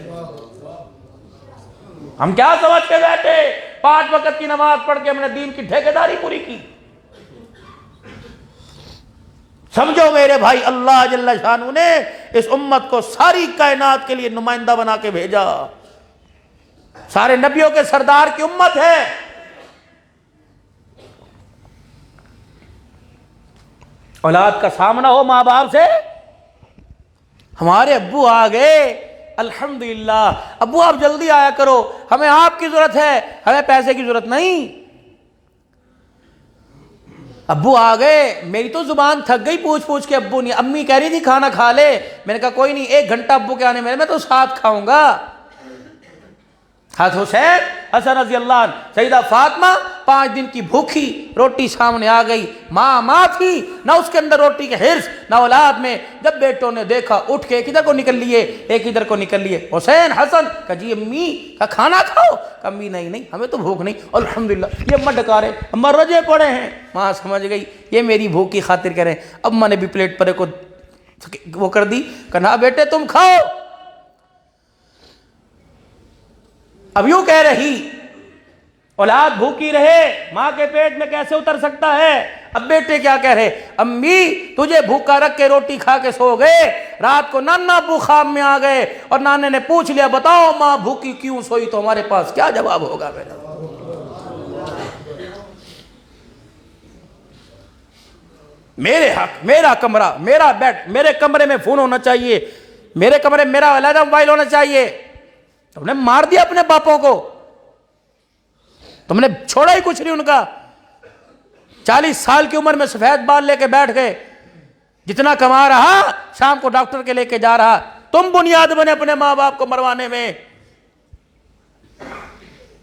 ہم کیا سمجھ کے بیٹھے 5 وقت کی نماز پڑھ کے ہم نے دین کی ٹھیکیداری پوری کی؟ سمجھو میرے بھائی، اللہ جل شانہ نے اس امت کو ساری کائنات کے لیے نمائندہ بنا کے بھیجا. سارے نبیوں کے سردار کی امت ہے. اولاد کا سامنا ہو ماں باپ سے، ہمارے ابو آ گئے الحمدللہ، ابو آپ جلدی آیا کرو، ہمیں آپ کی ضرورت ہے، ہمیں پیسے کی ضرورت نہیں. ابو آ گئے، میری تو زبان تھک گئی پوچھ پوچھ کے. ابو نہیں، امی کہہ رہی تھی کھانا کھا لے، میں نے کہا کوئی نہیں 1 گھنٹہ ابو کے آنے میں تو ساتھ کھاؤں گا. حضرت حسین، حسن رضی اللہ عنہ، سیدہ فاطمہ 5 دن کی بھوکھی، روٹی سامنے آ گئی. ماں تھی، نہ اس کے اندر روٹی کے حرص نہ اولاد میں. جب بیٹوں نے دیکھا اٹھ کے ایک ادھر کو نکل لیے، ایک ادھر کو نکل لیے. حسین حسن کہا جی امی، کہا کھانا کھاؤ، کہا امی نہیں ہمیں تو بھوک نہیں. الحمدللہ یہ اماں ڈکارے، اماں رجے پڑے ہیں. ماں سمجھ گئی یہ میری بھوک کی خاطر کریں. اماں نے بھی پلیٹ پرے کو وہ کر دی، کہا بیٹے تم کھاؤ. اب یوں کہہ رہی اولاد بھوکی رہے ماں کے پیٹ میں کیسے اتر سکتا ہے؟ اب بیٹے کیا کہہ رہے؟ امی تجھے بھوکا رکھ کے روٹی کھا کے سو گئے، رات کو نانا ابو خواب میں آ گئے اور نانے نے پوچھ لیا بتاؤ ماں بھوکی کیوں سوئی، تو ہمارے پاس کیا جواب ہوگا؟ میرے حق، میرا کمرہ، میرا بیڈ، میرے کمرے میں فون ہونا چاہیے، میرے کمرے میں میرا علیحدہ موبائل ہونا چاہیے. تم نے مار دیا اپنے باپوں کو، تم نے چھوڑا ہی کچھ نہیں ان کا. 40 سال کی عمر میں سفید بال لے کے بیٹھ گئے، جتنا کما رہا شام کو ڈاکٹر کے لے کے جا رہا. تم بنیاد بنے اپنے ماں باپ کو مروانے میں.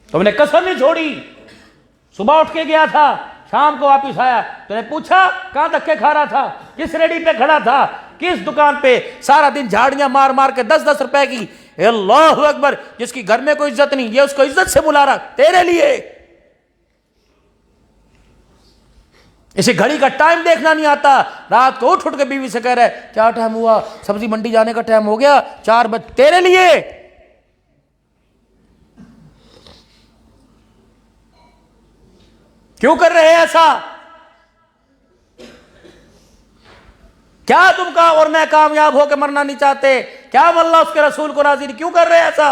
تم نے کسر نہیں چھوڑی. صبح اٹھ کے گیا تھا، شام کو واپس آیا، تو نے پوچھا کہاں دھکے کھا رہا تھا، کس ریڈی پہ کھڑا تھا، کس دکان پہ، سارا دن جھاڑیاں مار مار کے 10-10 روپے کی. اللہ اکبر، جس کی گھر میں کوئی عزت نہیں، یہ اس کو عزت سے بلا رہا تیرے لیے. اسے گھڑی کا ٹائم دیکھنا نہیں آتا، رات کو اٹھ کے بیوی سے کہہ رہا ہے کیا ٹائم ہوا، سبزی منڈی جانے کا ٹائم ہو گیا 4 بجے، تیرے لیے. کیوں کر رہے ایسا؟ کیا تم کا اور میں کامیاب ہو کے مرنا نہیں چاہتے؟ کیا اللہ اس کے رسول کو راضی نہیں؟ کیوں کر رہے ایسا؟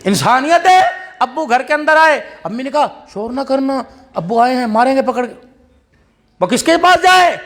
انسانیت ہے. ابو گھر کے اندر آئے، امی نے کہا شور نہ کرنا، ابو آئے ہیں ماریں گے پکڑ کے. وہ کس کے پاس جائے؟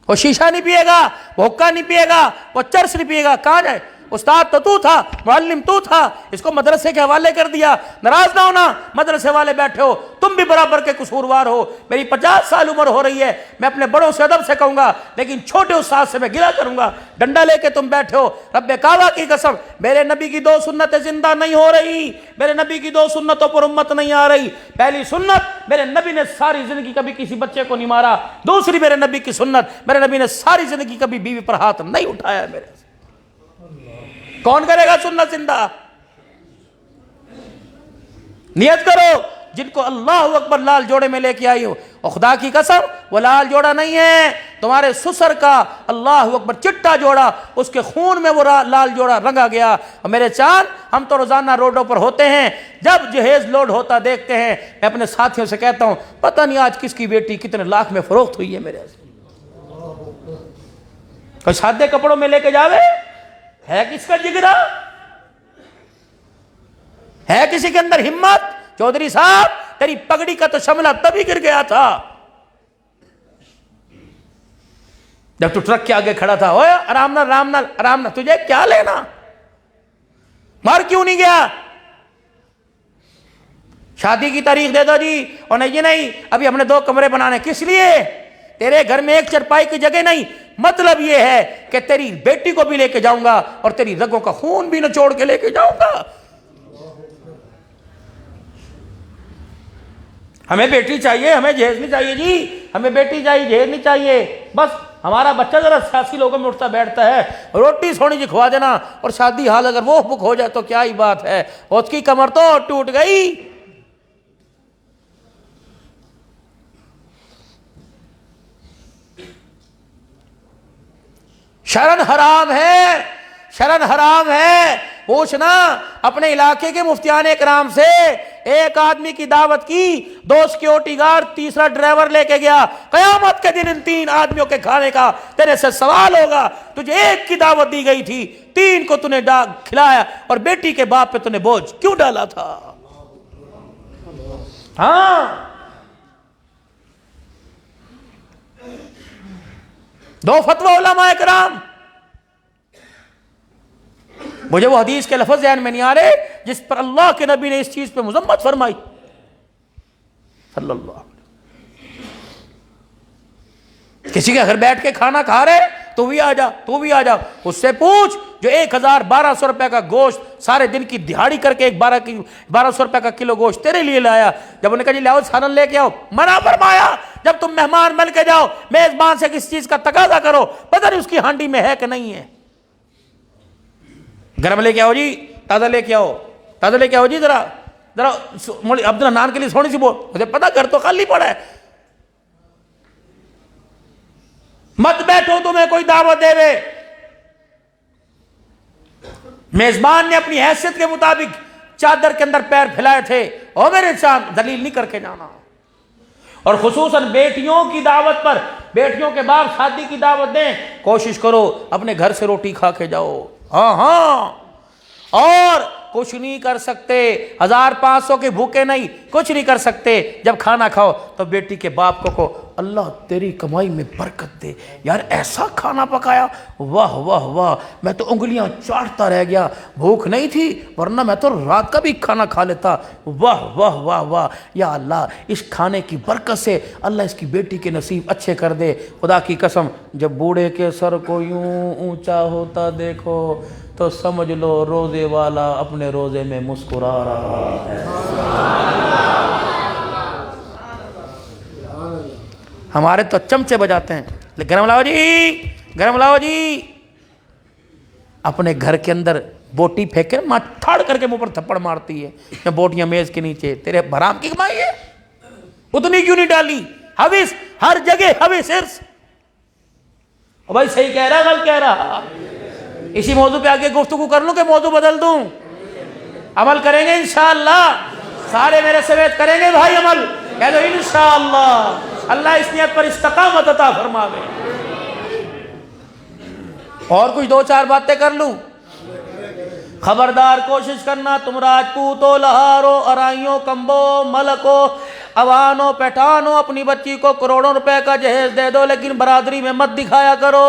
وہ شیشہ نہیں پیے گا، وہ حقہ نہیں پیے گا، وہ چرس نہیں پیے گا. کہاں جائے؟ استاد تو تھا، معلم تو تھا، اس کو مدرسے کے حوالے کر دیا. ناراض نہ ہونا، مدرسے والے بیٹھے ہو، تم بھی برابر کے قصوروار ہو. میری 50 سال عمر ہو رہی ہے، میں اپنے بڑوں سے ادب سے کہوں گا، لیکن چھوٹے استاد سے میں گلا کروں گا. ڈنڈا لے کے تم بیٹھے ہو. رب کعبہ کی قسم، میرے نبی کی 2 سنتیں زندہ نہیں ہو رہی، میرے نبی کی 2 سنتوں پر امت نہیں آ رہی. پہلی سنت، میرے نبی نے ساری زندگی کبھی کسی بچے کو نہیں مارا. دوسری، میرے نبی کی سنت، میرے نبی نے ساری زندگی کبھی بیوی پر ہاتھ نہیں اٹھایا. میرے کون کرے گا سنت زندہ؟ نیت کرو جن کو اللہ اکبر لال جوڑے میں لے کے آئی ہو، اور خدا کی قسم وہ لال جوڑا نہیں ہے، تمہارے سسر کا اللہ اکبر چٹا جوڑا، اس کے خون میں وہ لال جوڑا رنگا گیا۔ اور میرے چاند، ہم تو روزانہ روڈوں پر ہوتے ہیں، جب جہیز لوڈ ہوتا دیکھتے ہیں، میں اپنے ساتھیوں سے کہتا ہوں پتہ نہیں آج کس کی بیٹی کتنے لاکھ میں فروخت ہوئی ہے میرے سے۔ کوئی سادے کپڑوں میں لے کے جاوے، ہے کس کا جگرا، ہے کسی کے اندر ہمت؟ چودھری صاحب تیری پگڑی کا تو شملہ تبھی گر گیا تھا جب تو ٹرک کے آگے کھڑا تھا۔ اوے آرام نہ آرام نہ آرام نہ، تجھے کیا لینا، مار کیوں نہیں گیا؟ شادی کی تاریخ دے دو جی، اور نہیں جی نہیں ابھی ہم نے 2 کمرے بنانے، کس لیے؟ تیرے گھر میں ایک چرپائی کی جگہ نہیں، مطلب یہ ہے کہ تیری بیٹی کو بھی لے کے جاؤں گا اور تیری رگوں کا خون بھی نچوڑ کے لے کے جاؤں گا۔ ہمیں بیٹی چاہیے، ہمیں جہیز نہیں چاہیے جی، ہمیں بیٹی چاہیے، جہیز نہیں چاہیے۔ بس ہمارا بچہ ذرا سیاسی لوگوں میں اٹھتا بیٹھتا ہے، روٹی سونی جی کھوا دینا، اور شادی حال اگر وہ بک ہو جائے تو کیا ہی بات ہے، اس کی کمر تو ٹوٹ گئی۔ شرن حرام ہے، شرن حرام ہے۔ پوچھنا اپنے علاقے کے مفتیان اکرام سے، ایک آدمی کی دعوت کی، 2 سیکیورٹی گارڈ، تیسرا ڈرائیور لے کے گیا، قیامت کے دن ان 3 آدمیوں کے کھانے کا تیرے سے سوال ہوگا۔ تجھے ایک کی دعوت دی گئی تھی، 3 کو نے کھلایا، اور بیٹی کے باپ پہ نے بوجھ کیوں ڈالا تھا؟ ہاں 2 فتوی علماء اکرام، مجھے وہ حدیث کے لفظ ذہن میں نہیں آ رہے جس پر اللہ کے نبی نے اس چیز پہ مذمت فرمائی صلی اللہ علیہ وسلم۔ کسی کے گھر بیٹھ کے کھانا کھا رہے، تو بھی آ جا، تو بھی آ جا، اس سے پوچھ جو 1200 روپے کا گوشت سارے دن کی دہاڑی کر کے 1200 روپے کا کلو گوشت تیرے لیے لایا، جب انہوں نے کہا جی لاؤ سالن لے کے آؤ، منع فرمایا جب تم مہمان بن کے جاؤ میزبان سے کس چیز کا تقاضا کرو، پتہ نہیں اس کی ہانڈی میں ہے کہ نہیں ہے، گرم لے کے آؤ جی، تازہ لے کے آؤ، تازہ لے کے آؤ جی، ذرا عبدالرحمن کے لیے تھوڑی سی بول، مجھے پتا گھر تو خالی پڑا ہے۔ مت بیٹھو تمہیں کوئی دعوت دے رہے، میزبان نے اپنی حیثیت کے مطابق چادر کے اندر پیر پھیلائے تھے، اور میرے ساتھ دلیل نہیں کر کے جانا۔ اور خصوصاً بیٹیوں کی دعوت پر، بیٹیوں کے باپ شادی کی دعوت دیں، کوشش کرو اپنے گھر سے روٹی کھا کے جاؤ۔ ہاں اور کچھ نہیں کر سکتے، 1500 کے بھوکے نہیں، کچھ نہیں کر سکتے، جب کھانا کھاؤ تو بیٹی کے باپ کو کہو اللہ تیری کمائی میں برکت دے، یار ایسا کھانا پکایا، واہ واہ واہ، میں تو انگلیاں چاٹتا رہ گیا، بھوک نہیں تھی ورنہ میں تو رات کا بھی کھانا کھا لیتا، واہ واہ واہ واہ، یا اللہ اس کھانے کی برکت سے اللہ اس کی بیٹی کے نصیب اچھے کر دے۔ خدا کی قسم جب بوڑھے کے سر کو یوں اونچا ہوتا دیکھو تو سمجھ لو روزے والا اپنے روزے میں مسکرا رہا ہے۔ ہمارے تو چمچے بجاتے ہیں، گرم لاؤ جی، گرم لاؤ جی، اپنے گھر کے اندر بوٹی پھینکے ماں ٹھاڑ کر کے منہ پر تھپڑ مارتی ہے، یا بوٹیاں میز کے نیچے، تیرے حرام کی کمائی ہے، اتنی کیوں نہیں ڈالی؟ حوث ہر جگہ، حوث حرص۔ بھائی صحیح کہہ رہا غلط کہہ رہا؟ اسی موضوع پہ آگے گفتگو کر لوں کہ موضوع بدل دوں؟ عمل کریں گے انشاءاللہ، سارے میرے سمیت کریں گے بھائی عمل، کہہ دو انشاءاللہ، اللہ اس نیت پر استقامت عطا فرماوے۔ اور کچھ 2-4 باتیں کر لوں؟ خبردار کوشش کرنا تم راجپوتو، لہارو، ارائیوں، کمبو، ملکو، اوانو، پیٹھانو، اپنی بچی کو کروڑوں روپے کا جہیز دے دو لیکن برادری میں مت دکھایا کرو۔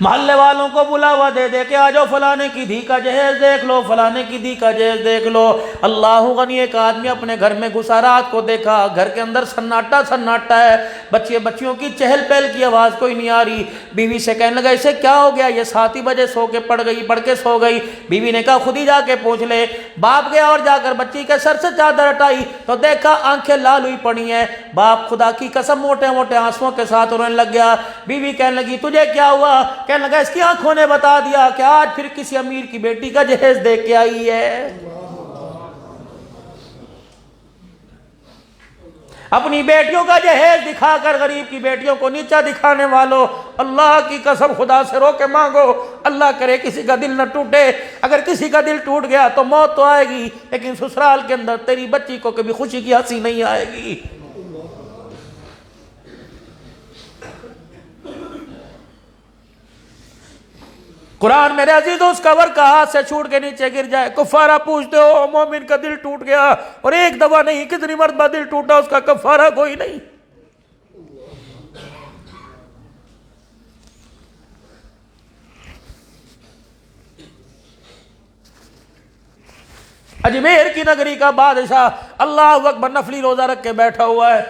محلے والوں کو بلاوا دے دے کہ آجو فلانے کی دھی کا جہیز دیکھ لو، فلانے کی دھی کا جہیز دیکھ لو۔ اللہ غنی، ایک آدمی اپنے گھر میں گھسا، رات کو دیکھا گھر کے اندر سناٹا سناٹا ہے، بچیوں کی چہل پہل کی آواز کوئی نہیں آ رہی۔ بیوی سے کہنے لگا اسے کیا ہو گیا؟ یہ 7 ہی بجے پڑھ کے سو گئی۔ بیوی نے کہا خود ہی جا کے پوچھ لے۔ باپ گیا اور جا کر بچی کے سر سے چادر ہٹائی تو دیکھا آنکھیں لال ہوئی پڑی ہیں۔ باپ خدا کی قسم موٹے موٹے آنسوؤں کے ساتھ رونے لگ گیا۔ بیوی کہنے لگی تجھے کیا ہوا؟ کہنے لگا اس کی آنکھوں نے بتا دیا کہ آج پھر کسی امیر کی بیٹی کا جہیز دیکھ کے آئی ہے۔ اپنی بیٹیوں کا جہیز دکھا کر غریب کی بیٹیوں کو نیچا دکھانے والوں، اللہ کی قسم خدا سے رو کے مانگو، اللہ کرے کسی کا دل نہ ٹوٹے۔ اگر کسی کا دل ٹوٹ گیا تو موت تو آئے گی، لیکن سسرال کے اندر تیری بچی کو کبھی خوشی کی ہنسی نہیں آئے گی۔ قرآن میرے عزیزوں اس کور کا ہاتھ سے چھوٹ کے نیچے گر جائے، کفارہ پوچھتے ہو مومن کا دل ٹوٹ گیا، اور ایک دفعہ نہیں کتنی مرتبہ دل ٹوٹا، اس کا کفارہ کوئی نہیں۔ اجمیر کی نگری کا بادشاہ اللہ اکبر نفلی روزہ رکھ کے بیٹھا ہوا ہے۔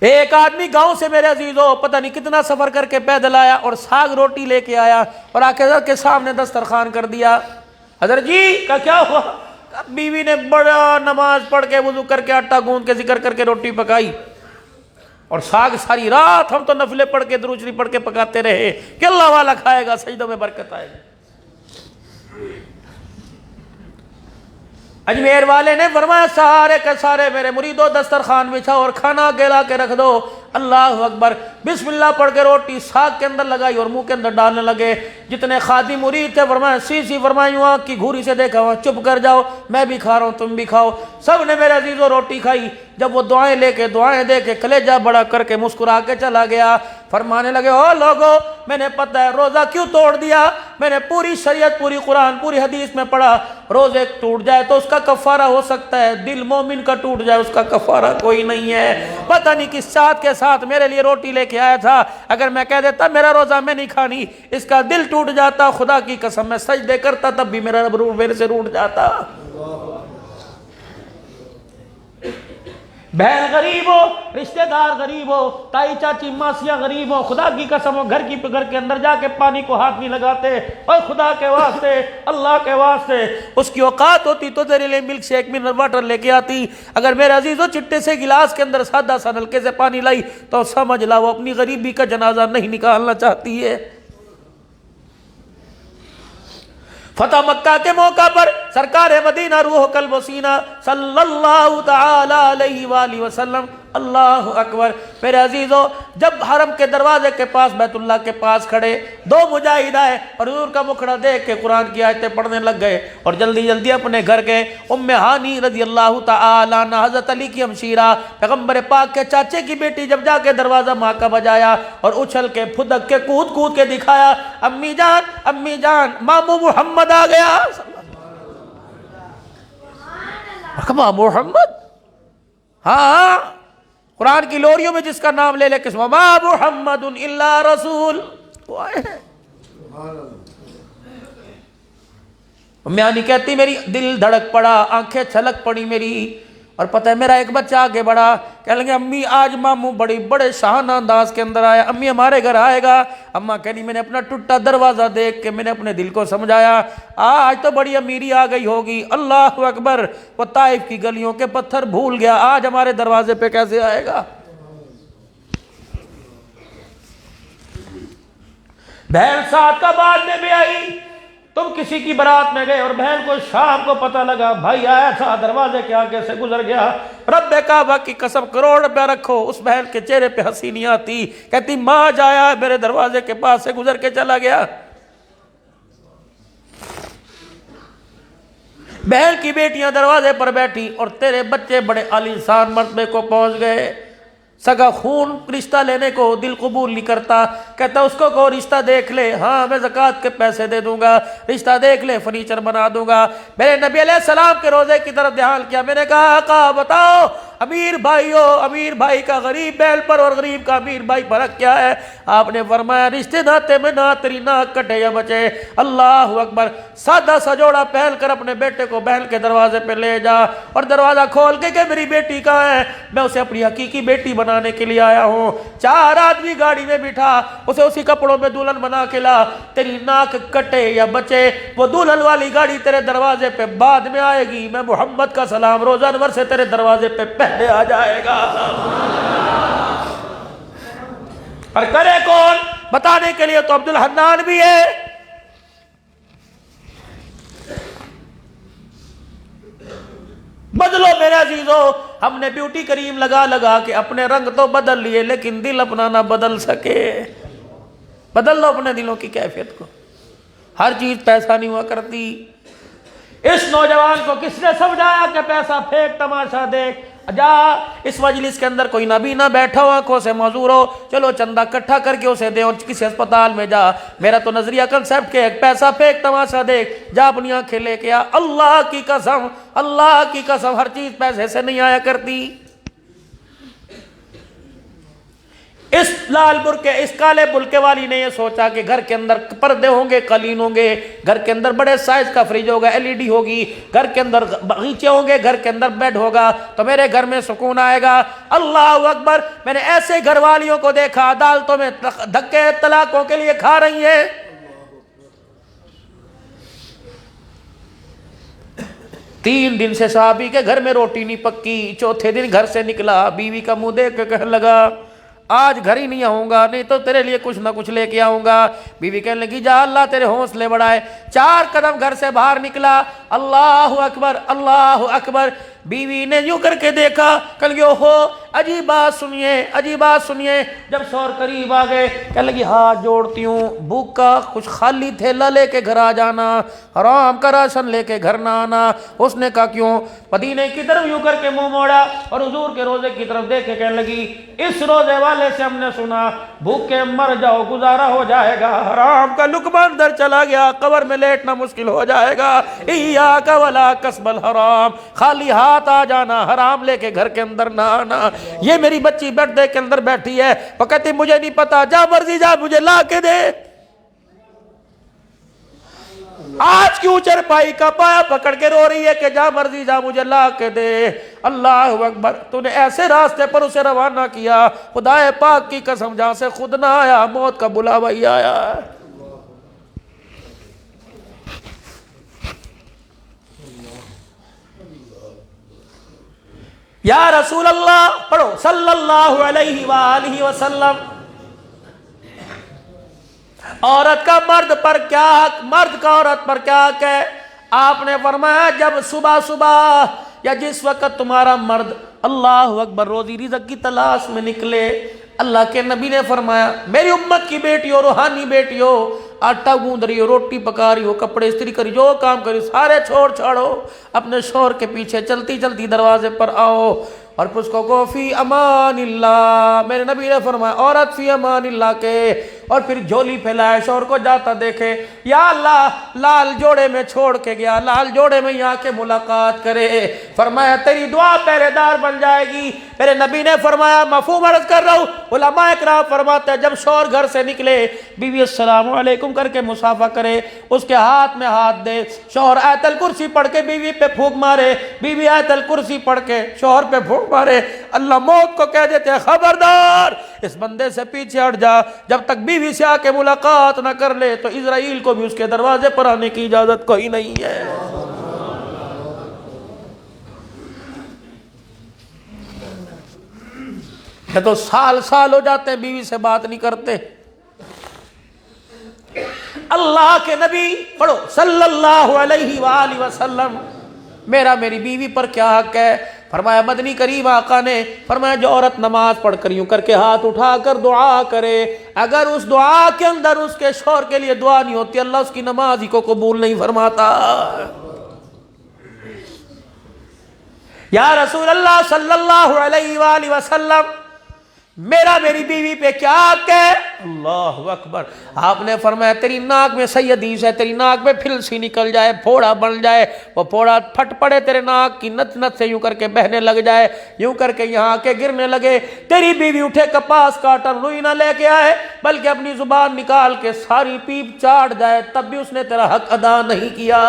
ایک آدمی گاؤں سے میرے عزیزوں پتہ نہیں کتنا سفر کر کے پیدل آیا اور ساگ روٹی لے کے آیا اور آ کے حضرت کے سامنے دسترخوان کر دیا۔ حضرت جی کا کیا ہوا؟ بیوی نے بڑا نماز پڑھ کے وضو کر کے آٹا گوندھ کے ذکر کر کے روٹی پکائی، اور ساگ ساری رات ہم تو نفلیں پڑھ کے درود شریف پڑھ کے پکاتے رہے کہ اللہ والا کھائے گا، سجدوں میں برکت آئے گی۔ اجمیر والے نے فرمایا سارے کے سارے میرے مریدوں دسترخوان بچھاؤ اور کھانا گلا کے رکھ دو۔ اللہ اکبر، بسم اللہ پڑھ کے روٹی ساگ کے اندر لگائی اور منہ کے اندر ڈالنے لگے۔ جتنے خادم مرید تھے فرمایا سی فرمایا یوں آنکھ کی گھوری سے دیکھا وہاں چپ کر جاؤ، میں بھی کھا رہا ہوں تم بھی کھاؤ۔ سب نے میرے عزیزوں روٹی کھائی۔ جب وہ دعائیں لے کے دعائیں دے کے کلیجہ بڑا کر کے مسکرا کے چلا گیا، فرمانے لگے او لوگو میں نے پتہ ہے روزہ کیوں توڑ دیا، میں نے پوری شریعت پوری قرآن پوری حدیث میں پڑھا روزے ٹوٹ جائے تو اس کا کفارہ ہو سکتا ہے، دل مومن کا ٹوٹ جائے اس کا کفارہ کوئی نہیں ہے۔ پتہ نہیں کس چاہت کے ساتھ میرے لیے روٹی لے کے آیا تھا، اگر میں کہہ دیتا میرا روزہ میں نہیں کھانی، اس کا دل ٹوٹ جاتا، خدا کی قسم میں سجدے کرتا تب بھی میرا رب میرے سے روٹ جاتا۔ بہن غریب ہو، رشتہ دار غریب ہو، تائی چاچی ماسیاں غریب ہو، خدا کی قسم ہو گھر کے اندر جا کے پانی کو ہاتھ نہیں لگاتے، اور خدا کے واسطے اللہ کے واسطے اس کی اوقات ہوتی تو تیرے لیے ملک شیک منرل واٹر لے کے آتی۔ اگر میرے عزیزوں چٹے سے گلاس کے اندر سادہ سا نلکے سے پانی لائی تو سمجھ لا وہ اپنی غریبی کا جنازہ نہیں نکالنا چاہتی ہے۔ فتح مکہ کے موقع پر سرکار مدینہ روح قلب و سینہ صلی اللہ تعالی علیہ وآلہ وسلم، اللہ اکبر میرے عزیزوں، جب حرم کے دروازے کے پاس بیت اللہ کے پاس کھڑے دو مجاہد آئے اور حضور کا مکھڑا دیکھ کے قرآن کی آیتیں پڑھنے لگ گئے اور جلدی جلدی اپنے گھر گئے۔ ام ہانی رضی اللہ تعالی عنہ حضرت علی کی ہمشیرہ پیغمبر پاک کے چاچے کی بیٹی جب جا کے دروازہ ماں کا بجایا اور اچھل کے پھدک کے کود کود کے دکھایا امی جان مامو محمد آ گیا۔ مامو محمد، ہاں قرآن کی لوریوں میں جس کا نام لے لے کس ما محمد الا رسول، وہ آئے ہیں۔ امیانی کہتی میری دل دھڑک پڑا، آنکھیں چھلک پڑی میری، اور پتہ ہے میرا ایک بچہ آگے بڑھا، کہہ لیں گے امی آج ماموں بڑے شاہانہ انداز کے اندر آیا، امی ہمارے گھر آئے گا۔ اماں کہنی میں نے اپنا ٹوٹا دروازہ دیکھ کے میں نے اپنے دل کو سمجھایا آج تو بڑی امیری آ گئی ہوگی، اللہ اکبر وہ طائف کی گلیوں کے پتھر بھول گیا، آج ہمارے دروازے پہ کیسے آئے گا۔ بہن ساتھ کا بعد میں بھی آئی، تم کسی کی برات میں گئے اور بہن کو شام کو پتہ لگا بھائی آیا تھا دروازے کے آگے سے گزر گیا، رب کعبہ کی قسم کروڑ روپیہ رکھو اس بہن کے چہرے پہ ہنسی نہیں آتی، کہتی ماں جایا میرے دروازے کے پاس سے گزر کے چلا گیا۔ بہن کی بیٹیاں دروازے پر بیٹھی اور تیرے بچے بڑے عالیشان مرتبے کو پہنچ گئے، سگا خون رشتہ لینے کو دل قبول نہیں کرتا، کہتا اس کو کہو رشتہ دیکھ لے، ہاں میں زکوٰۃ کے پیسے دے دوں گا، رشتہ دیکھ لے فرنیچر بنا دوں گا۔ میرے نبی علیہ السلام کے روزے کی طرف دھیان کیا، میں نے کہا آقا بتاؤ امیر بھائی ہو، امیر بھائی کا غریب بیل پر اور غریب کا امیر بھائی فرق کیا ہے؟ آپ نے فرمایا رشتے ناتے میں نہ تیری ناک کٹے یا بچے۔ اللہ اکبر، سادہ سا جوڑا پہن کر اپنے بیٹے کو بہن کے دروازے پہ لے جا اور دروازہ کھول کے کہ میری بیٹی کہاں ہے، میں اسے اپنی حقیقی بیٹی بنانے کے لیے آیا ہوں۔ 4 آدمی گاڑی میں بٹھا اسے اسی کپڑوں میں دلہن بنا کے لا، تیری ناک کٹے یا بچے وہ دلہن والی گاڑی تیرے دروازے پہ بعد میں آئے گی، میں محمد کا سلام روزہ انور سے تیرے دروازے پہ پہلے پہلے آ جائے گا۔ اور کرے کون؟ بتانے کے لیے تو عبدالحنان بھی ہے۔ بدلو میرے عزیزو، ہم نے بیوٹی کریم لگا لگا کے اپنے رنگ تو بدل لیے، لیکن دل اپنا نہ بدل سکے۔ بدل لو اپنے دلوں کی کیفیت کو۔ ہر چیز پیسہ نہیں ہوا کرتی۔ اس نوجوان کو کس نے سمجھایا کہ پیسہ پھینک، تماشا دیکھ؟ جا اس مجلس کے اندر کوئی نبی نہ بیٹھا ہو، آنکھوں سے معذور ہو، چلو چندہ اکٹھا کر کے اسے دے، اور کسی اسپتال میں جا۔ میرا تو نظریہ کنسیپٹ کہ پیسہ پھینک، تماشا دیکھ، جا اپنی آنکھیں لے کے آ۔ اللہ کی قسم، اللہ کی قسم، ہر چیز پیسے سے نہیں آیا کرتی۔ اس لال برقے، اس کالے برقے والی نے یہ سوچا کہ گھر کے اندر پردے ہوں گے، قالین ہوں گے، گھر کے اندر بڑے سائز کا فریج ہوگا، LED ہوگی، گھر کے اندر باغیچے ہوں گے، گھر کے اندر بیڈ ہوگا، تو میرے گھر میں سکون آئے گا۔ اللہ اکبر! میں نے ایسے گھر والیوں کو دیکھا عدالتوں میں دھکے طلاقوں کے لیے کھا رہی ہیں۔ 3 دن سے صحابی کے گھر میں روٹی نہیں پکی، چوتھے دن گھر سے نکلا، بیوی کا منہ دیکھ کے کہنے لگا آج گھر ہی نہیں آؤں گا، نہیں تو تیرے لیے کچھ نہ کچھ لے کے آؤں گا۔ بیوی کہنے لگی جا، اللہ تیرے حوصلے بڑھائے۔ 4 قدم گھر سے باہر نکلا، اللہ اکبر، اللہ اکبر۔ بیوی نے یوں کر کے دیکھا، کہنے لگی اوہو، عجیب بات سنیے، عجیب بات سنیے۔ جب شوہر قریب آ گئے، کہنے لگی ہاتھ جوڑتی ہوں، بھوک کا کچھ خالی تھیلا لے کے گھر آ جانا، حرام کا راشن لے کے گھر نہ آنا۔ اس نے کہا کیوں؟ مدینے کی طرف یوں کر کے منہ موڑا اور حضور کے روزے کی طرف دیکھ کے کہنے لگی اس روزے والے سے ہم نے سنا بھوکے مر جاؤ گزارا ہو جائے گا، حرام کا لقمہ اندر چلا گیا، قبر میں لیٹنا مشکل ہو جائے گا، ایاک ولا کسب الحرام، خالی ہاتھ آ جانا، حرام لے کے گھر کے اندر نہ آنا۔ یہ میری بچی برتھ ڈے کے اندر بیٹھی ہے، وہ کہتی مجھے نہیں پتا، جا مرضی جا مجھے لا کے دے۔ آج کیوں چرپائی کا پایا پکڑ کے رو رہی ہے کہ جا مرضی جا مجھے لا کے دے۔ اللہ اکبر! تو نے ایسے راستے پر اسے روانہ کیا، خدا پاک کی قسم جہاں سے خود نہ آیا، موت کا بلاوا ہی آیا۔ یا رسول اللہ پڑھو صلی اللہ علیہ وآلہ وسلم۔ عورت کا مرد پر کیا حق، مرد کا عورت پر کیا حق ہے؟ آپ نے فرمایا جب صبح صبح یا جس وقت تمہارا مرد اللہ اکبر روزی رزق کی تلاش میں نکلے، اللہ کے نبی نے فرمایا میری امت کی بیٹی ہو، روحانی بیٹی ہو، آٹا گوندھ رہی ہو، روٹی پکا رہی ہو، کپڑے استری کری، جو کام کری سارے چھوڑ چھاڑو، اپنے شوہر کے پیچھے چلتی چلتی دروازے پر آؤ اور پھر اس کو کہو فی امان اللہ۔ میرے نبی نے فرمایا عورت فی امان اللہ کے، اور پھر جھولی پھیلائے، شوہر کو جاتا دیکھے، یا اللہ لال جوڑے میں چھوڑ کے گیا، لال جوڑے میں یہاں کے ملاقات کرے، فرمایا تیری دعا پہرے دار بن جائے گی۔ میرے نبی نے فرمایا مفہوم عرض کر رہا ہوں، علماء اکرام فرماتے ہیں جب شوہر گھر سے نکلے بیوی السلام علیکم کر کے مصافحہ کرے، اس کے ہاتھ میں ہاتھ دے، شوہر آیت الکرسی پڑھ کے بیوی پہ پھونک مارے، بیوی آیت الکرسی پڑھ کے شوہر پہ پھونک مارے، اللہ موت کو کہہ دیتے ہیں خبردار اس بندے سے پیچھے ہٹ جا، جب تک بیوی سے آ کے ملاقات نہ کر لے تو اسرائیل کو بھی اس کے دروازے پر آنے کی اجازت کوئی نہیں ہے۔ یہ تو سال سال ہو جاتے ہیں بیوی سے بات نہیں کرتے۔ اللہ کے نبی پڑھو صلی اللہ علیہ وآلہ وسلم، میرا میری بیوی پر کیا حق ہے؟ فرمایا مدنی کریم آقا نے فرمایا جو عورت نماز پڑھ کر یوں کر کے ہاتھ اٹھا کر دعا کرے، اگر اس دعا کے اندر اس کے شوہر کے لیے دعا نہیں ہوتی اللہ اس کی نماز ہی کو قبول نہیں فرماتا۔ یا رسول اللہ صلی اللہ علیہ وآلہ وسلم میرا میری بیوی پہ کیا حق ہے؟ اللہ اکبر! آپ نے فرمایا تیری ناک میں صحیح حدیث ہے، تیری ناک میں پھل سی نکل جائے، پھوڑا بن جائے، وہ پھوڑا پھٹ پڑے تیرے ناک کی نت نت سے یوں کر کے بہنے لگ جائے، یوں کر کے یہاں کے گرنے لگے، تیری بیوی اٹھے کپاس کاٹر روئی نہ لے کے آئے بلکہ اپنی زبان نکال کے ساری پیپ چاٹ جائے، تب بھی اس نے تیرا حق ادا نہیں کیا۔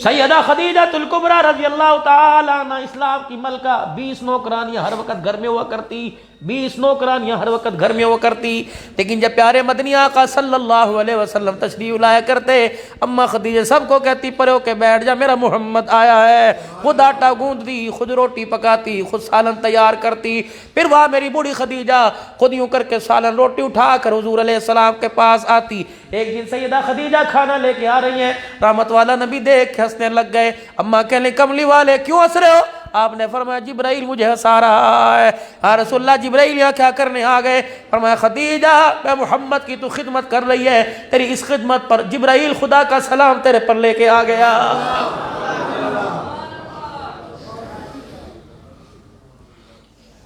سیدہ خدیجہ الکبریٰ رضی اللہ تعالیٰ عنہ اسلام کی ملکہ، 20 نوکرانیاں ہر وقت گھر میں ہوا کرتی، 20 نوکرانیاں ہر وقت گھر میں ہوا کرتی، لیکن جب پیارے مدنی آقا صلی اللہ علیہ وسلم تشریف لایا کرتے، اماں خدیجہ سب کو کہتی پرے ہو کے بیٹھ جا، میرا محمد آیا ہے، خود آٹا گوندتی، خود روٹی پکاتی، خود سالن تیار کرتی، پھر وہاں میری بوڑھی خدیجہ خود یوں کر کے سالن روٹی اٹھا کر حضور علیہ السلام کے پاس آتی۔ ایک دن سیدہ خدیجہ کھانا لے کے آ رہی ہیں، رحمت والا نبی دیکھ کے ہنسنے لگ گئے۔ اماں کہنے کملی والے کیوں ہنس رہے ہو؟ آپ نے فرمایا جبرائیل مجھے ہنسا رہا ہے۔ یا رسول اللہ جبرائیل یہاں کیا کرنے آ گئے؟ فرمایا خدیجہ میں محمد کی تو خدمت کر رہی ہے، تیری اس خدمت پر جبرائیل خدا کا سلام تیرے پر لے کے آ گیا۔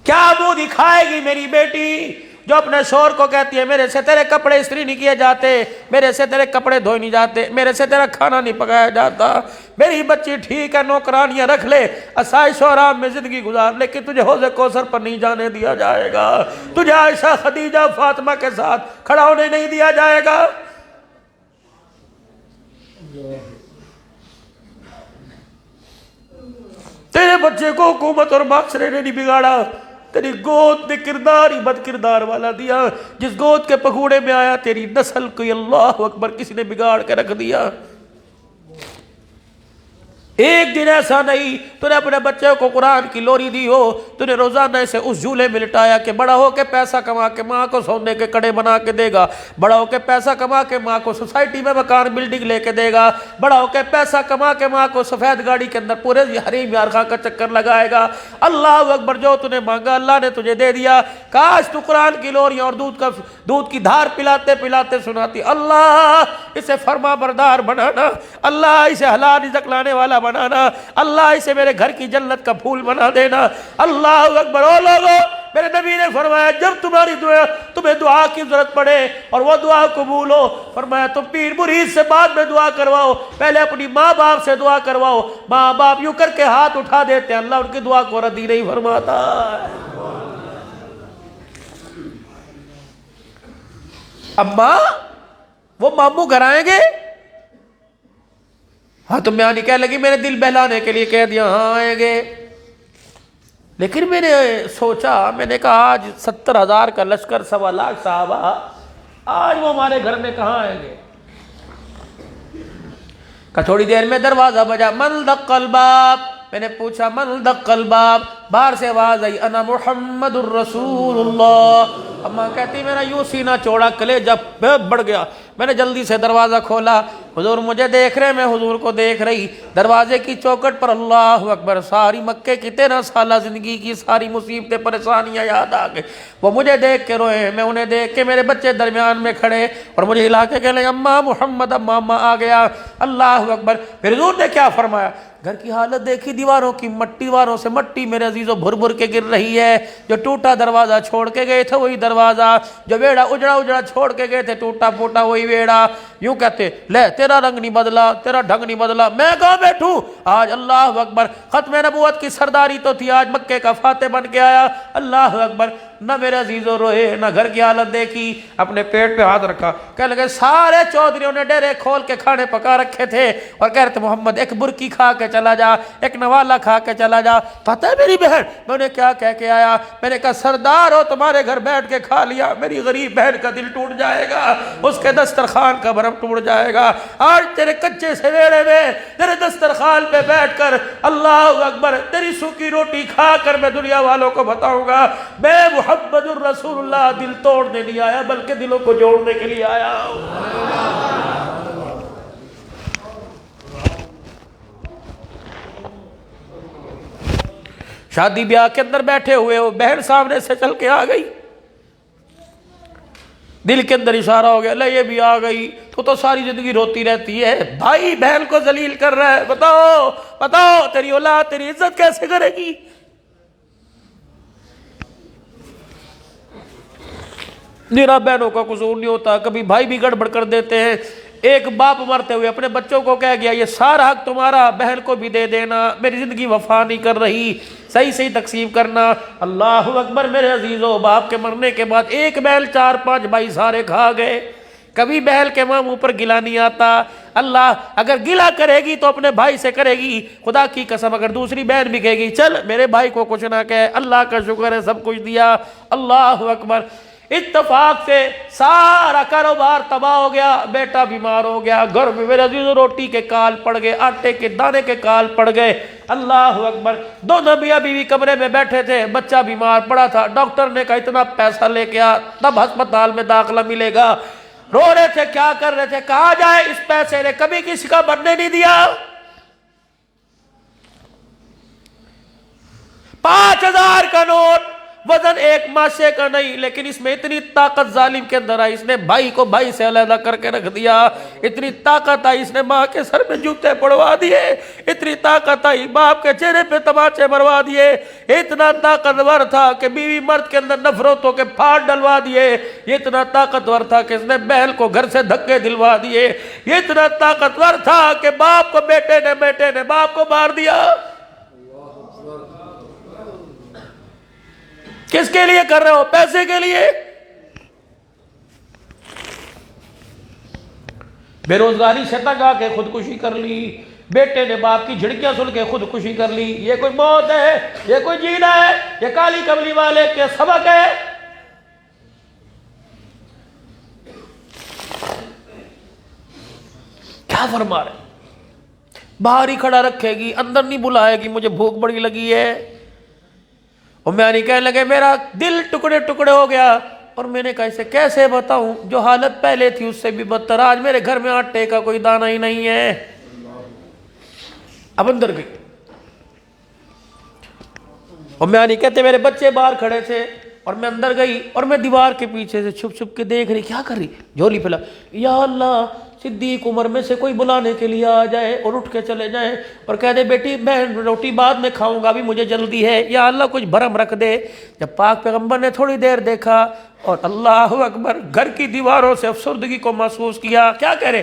کیا منہ دکھائے گی میری بیٹی جو اپنے شوہر کو کہتی ہے میرے سے تیرے کپڑے استری نہیں کیے جاتے، میرے سے تیرے کپڑے دھوئے نہیں جاتے، میرے سے تیرا کھانا نہیں پکایا جاتا، میری بچی ٹھیک ہے نوکرانیاں رکھ لے، آسائش و آرام میں زندگی گزار، لیکن تجھے حوض کوثر پر نہیں جانے دیا جائے گا، تجھے عائشہ خدیجہ فاطمہ کے ساتھ کھڑا ہونے نہیں دیا جائے گا۔ تیرے بچے کو حکومت اور معاشرے نے نہیں بگاڑا، تیری گود نے کردار ہی بد کردار والا دیا، جس گود کے پگوڑے میں آیا تیری نسل کو اللہ اکبر کسی نے بگاڑ کے رکھ دیا۔ ایک دن ایسا نہیں تو نے اپنے بچے کو قرآن کی لوری دی ہو، تو نے روزانہ اسے اس جھولے میں لٹایا کہ بڑا ہو کے پیسہ کما کے ماں کو سونے کے کڑے بنا کے دے گا، بڑا ہو کے پیسہ کما کے ماں کو سوسائٹی میں مکان بلڈنگ لے کے دے گا، بڑا ہو کے پیسہ کما کے ماں کو سفید گاڑی کے اندر پورے حریم یارخان کا چکر لگائے گا۔ اللہ اکبر، جو تو نے مانگا اللہ نے تجھے دے دیا۔ کاش تو قرآن کی لوریاں اور دودھ کی دھار پلاتے پلاتے سناتی، اللہ اسے فرما بردار بنانا، اللہ اسے حلال رزق لانے والا بنانا، اللہ اسے میرے گھر کی جنت کا پھول بنا دینا۔ اللہ اکبر۔ او لوگو، میرے نبی نے فرمایا جب تمہیں دعا کی ضرورت پڑے اور وہ دعا قبول ہو، فرمایا تم پیر مرید سے بعد میں دعا کرواؤ، پہلے اپنی ماں باپ سے دعا کرواؤ۔ ماں باپ یوں کر کے ہاتھ اٹھا دیتے ہیں، اللہ ان کی دعا کو رد ہی نہیں فرماتا۔ اماں وہ ماموں گھر آئیں گے؟ ہاں تو میں نہیں کہہ لگی میں نے دل بہلانے کے لیے کہہ دیا ہاں آئیں گے، لیکن میں نے سوچا، میں نے کہا آج 70,000 کا لشکر 1.25 لاکھ صحابہ، آج وہ ہمارے گھر میں کہاں آئیں گے؟ کہ تھوڑی دیر میں دروازہ بجا، من دق الباب، میں نے پوچھا من دق الباب، باہر سے آواز آئی انا محمد الرسول اللہ۔ اماں کہتی میرا یوں سینہ چوڑا کلیجہ بڑھ گیا، میں نے جلدی سے دروازہ کھولا، حضور مجھے دیکھ رہے، میں حضور کو دیکھ رہی، دروازے کی چوکٹ پر اللہ اکبر، ساری مکے کی 13 سالہ زندگی کی ساری مصیبتیں پریشانیاں یاد آ گئی، وہ مجھے دیکھ کے روئے، میں انہیں دیکھ کے، میرے بچے درمیان میں کھڑے اور مجھے ہلا کے کہنے اماں محمد، اماں آ گیا۔ اللہ اکبر۔ پھر حضور نے کیا فرمایا؟ گھر کی حالت دیکھی، دیواروں کی مٹی، دیواروں سے مٹی میرے عزیزوں بھر بھر کے گر رہی ہے، جو ٹوٹا دروازہ چھوڑ کے گئے تھے وہی دروازہ، جو ویڑا اجڑا اجڑا چھوڑ کے گئے تھے ٹوٹا پھوٹا وہی ویڑا، یوں کہتے لے تیرا رنگ نہیں بدلا، تیرا ڈھنگ نہیں بدلا، میں کہاں بیٹھوں؟ آج اللہ اکبر ختم نبوت کی سرداری تو تھی، آج مکے کا فاتح بن کے آیا۔ اللہ اکبر۔ نہ میرے عزیزوں روئے، نہ گھر کی حالت دیکھی، اپنے پیٹ پہ ہاتھ رکھا، کہنے لگے سارے چودھریوں نے ڈیرے کھول کے کھانے پکا رکھے تھے اور کہہ رہے تھے محمد ایک برکی کھا کے چلا جا، ایک نوالا کھا کے چلا جا۔ پتہ ہے میری بہن میں انہیں کیا کہہ کے آیا؟ میں نے کہا سردار ہو تمہارے گھر بیٹھ کے کھا لیا، میری غریب بہن کا دل ٹوٹ جائے گا، اس کے دسترخوان کا بھرم ٹوٹ جائے گا۔ آج تیرے کچے سے ویڑے میں تیرے دسترخوان پہ بیٹھ کر اللہ اکبر تیری سوکھی روٹی کھا کر میں دنیا والوں کو بتاؤں گا میں محمد الرسول اللہ دل توڑنے نہیں آیا بلکہ دلوں کو جوڑنے کے لیے آیا ہوں۔ شادی بیاہ کے اندر بیٹھے ہوئے ہو، بہن سامنے سے چل کے آ گئی، دل کے اندر اشارہ ہو گیا لے یہ بھی آ گئی، تو ساری زندگی روتی رہتی ہے، بھائی بہن کو ذلیل کر رہا ہے، بتاؤ تیری اولاد تیری عزت کیسے کرے گی؟ میرا بہنوں کا قصور نہیں ہوتا، کبھی بھائی بھی گڑبڑ کر دیتے ہیں۔ ایک باپ مرتے ہوئے اپنے بچوں کو کہہ گیا یہ سارا حق تمہارا، بہن کو بھی دے دینا، میری زندگی وفا نہیں کر رہی، صحیح صحیح تقسیم کرنا۔ اللہ اکبر میرے عزیزو، باپ کے مرنے کے بعد ایک بیل 4-5 بھائی سارے کھا گئے، کبھی بہل کے ماں منہ پر گلا نہیں آتا۔ اللہ اگر گلا کرے گی تو اپنے بھائی سے کرے گی، خدا کی قسم اگر دوسری بہن بھی کہے گی چل میرے بھائی کو کچھ نہ کہے، اللہ کا شکر ہے سب کچھ دیا۔ اللہ اکبر۔ اتفاق سے سارا کاروبار تباہ ہو گیا، بیٹا بیمار ہو گیا، گھر میں میرے عزیز روٹی کے کال پڑ گئے، آٹے کے دانے کے کال پڑ گئے۔ اللہ اکبر۔ دونوں میاں بیوی کمرے میں بیٹھے تھے، بچہ بیمار پڑا تھا، ڈاکٹر نے کہا اتنا پیسہ لے کے آ تب ہسپتال میں داخلہ ملے گا۔ رو رہے تھے، کیا کر رہے تھے، کہا جائے اس پیسے نے کبھی کسی کا بننے نہیں دیا۔ 5000 کا نوٹ، وزن ایک ماشے کا نہیں، لیکن اس میں اتنی طاقت ظالم کے اندر آئی، اس نے بھائی کو بھائی سے علیحدہ کر کے رکھ دیا۔ اتنی طاقت آئی، اس نے ماں کے سر میں جوتے پڑوا دیے۔ اتنی طاقت آئی، باپ کے چہرے پہ تماچے مروا دیے۔ اتنا طاقتور تھا کہ بیوی مرد کے اندر نفرتوں کے پھاڑ ڈلوا دیے۔ یہ اتنا طاقتور تھا کہ اس نے بہن کو گھر سے دھکے دلوا دیے۔ یہ اتنا طاقتور تھا کہ باپ کو بیٹے نے باپ کو مار دیا۔ کس کے لیے کر رہے ہو؟ پیسے کے لیے۔ بے روزگاری سے تنگ آ کے خودکشی کر لی، بیٹے نے باپ کی جھڑکیاں سن کے خودکشی کر لی۔ یہ کوئی موت ہے؟ یہ کوئی جینا ہے؟ یہ کالی کملی والے کے سبق ہے؟ کیا فرما رہے؟ باہر ہی کھڑا رکھے گی، اندر نہیں بلائے گی، مجھے بھوک بڑی لگی ہے۔ اور میں نہیں کہنے لگے میرا دل ٹکڑے ٹکڑے ہو گیا، اور میں نے کہا اسے کیسے بتاؤں، جو حالت پہلے تھی اس سے بھی بدتر، آج میرے گھر میں آٹے کا کوئی دانہ ہی نہیں ہے۔ اب اندر گئی، اور میں نہیں کہتے میرے بچے باہر کھڑے تھے، اور میں اندر گئی، اور میں دیوار کے پیچھے سے چھپ چھپ کے دیکھ رہی کیا کر رہی، جھولی پھیلا، یا اللہ صدیق عمر میں سے کوئی بلانے کے لیے آ جائے اور اٹھ کے چلے جائیں اور کہہ دے بیٹی میں روٹی بعد میں کھاؤں گا، ابھی مجھے جلدی ہے، یا اللہ کچھ بھرم رکھ دے۔ جب پاک پیغمبر نے تھوڑی دیر دیکھا اور اللہ اکبر گھر کی دیواروں سے افسردگی کو محسوس کیا، کیا کہہ رہے،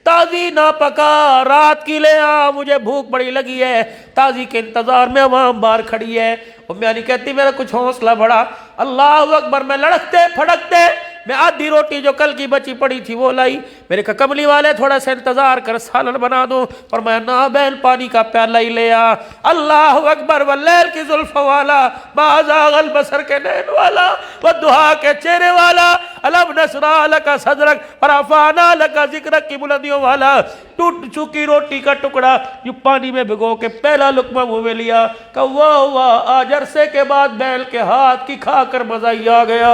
تازی نہ پکا رات کی لے آ، مجھے بھوک بڑی لگی ہے۔ تازی کے انتظار میں عوام باہر کھڑی ہے، اور میں نہیں کہتی میرا کچھ حوصلہ بڑھا، اللہ اکبر، میں لڑکتے پھڑکتے میں آدھی روٹی جو کل کی بچی پڑی تھی وہ لائی، میرے کہا کملی والے تھوڑا سا انتظار کر سالن بنا دوں، اور میں نہ بہن پانی کا پیالہ ہی لے آ۔ اللہ اکبر، واللیل کی زلف والا، ما زاغ البصر کے نین والا، والضحیٰ کے چہرے والا، الم نشرح لک صدرک ورفعنا لک ذکرک کی بلندیوں والا، ٹوٹ چکی روٹی کا ٹکڑا جو پانی میں بھگو کے پہلا لقمہ منہ میں لیا، کہ واہ واہ، آج عرصے کے بعد بیل کے ہاتھ کی کھا کر مزہ ہی آ گیا۔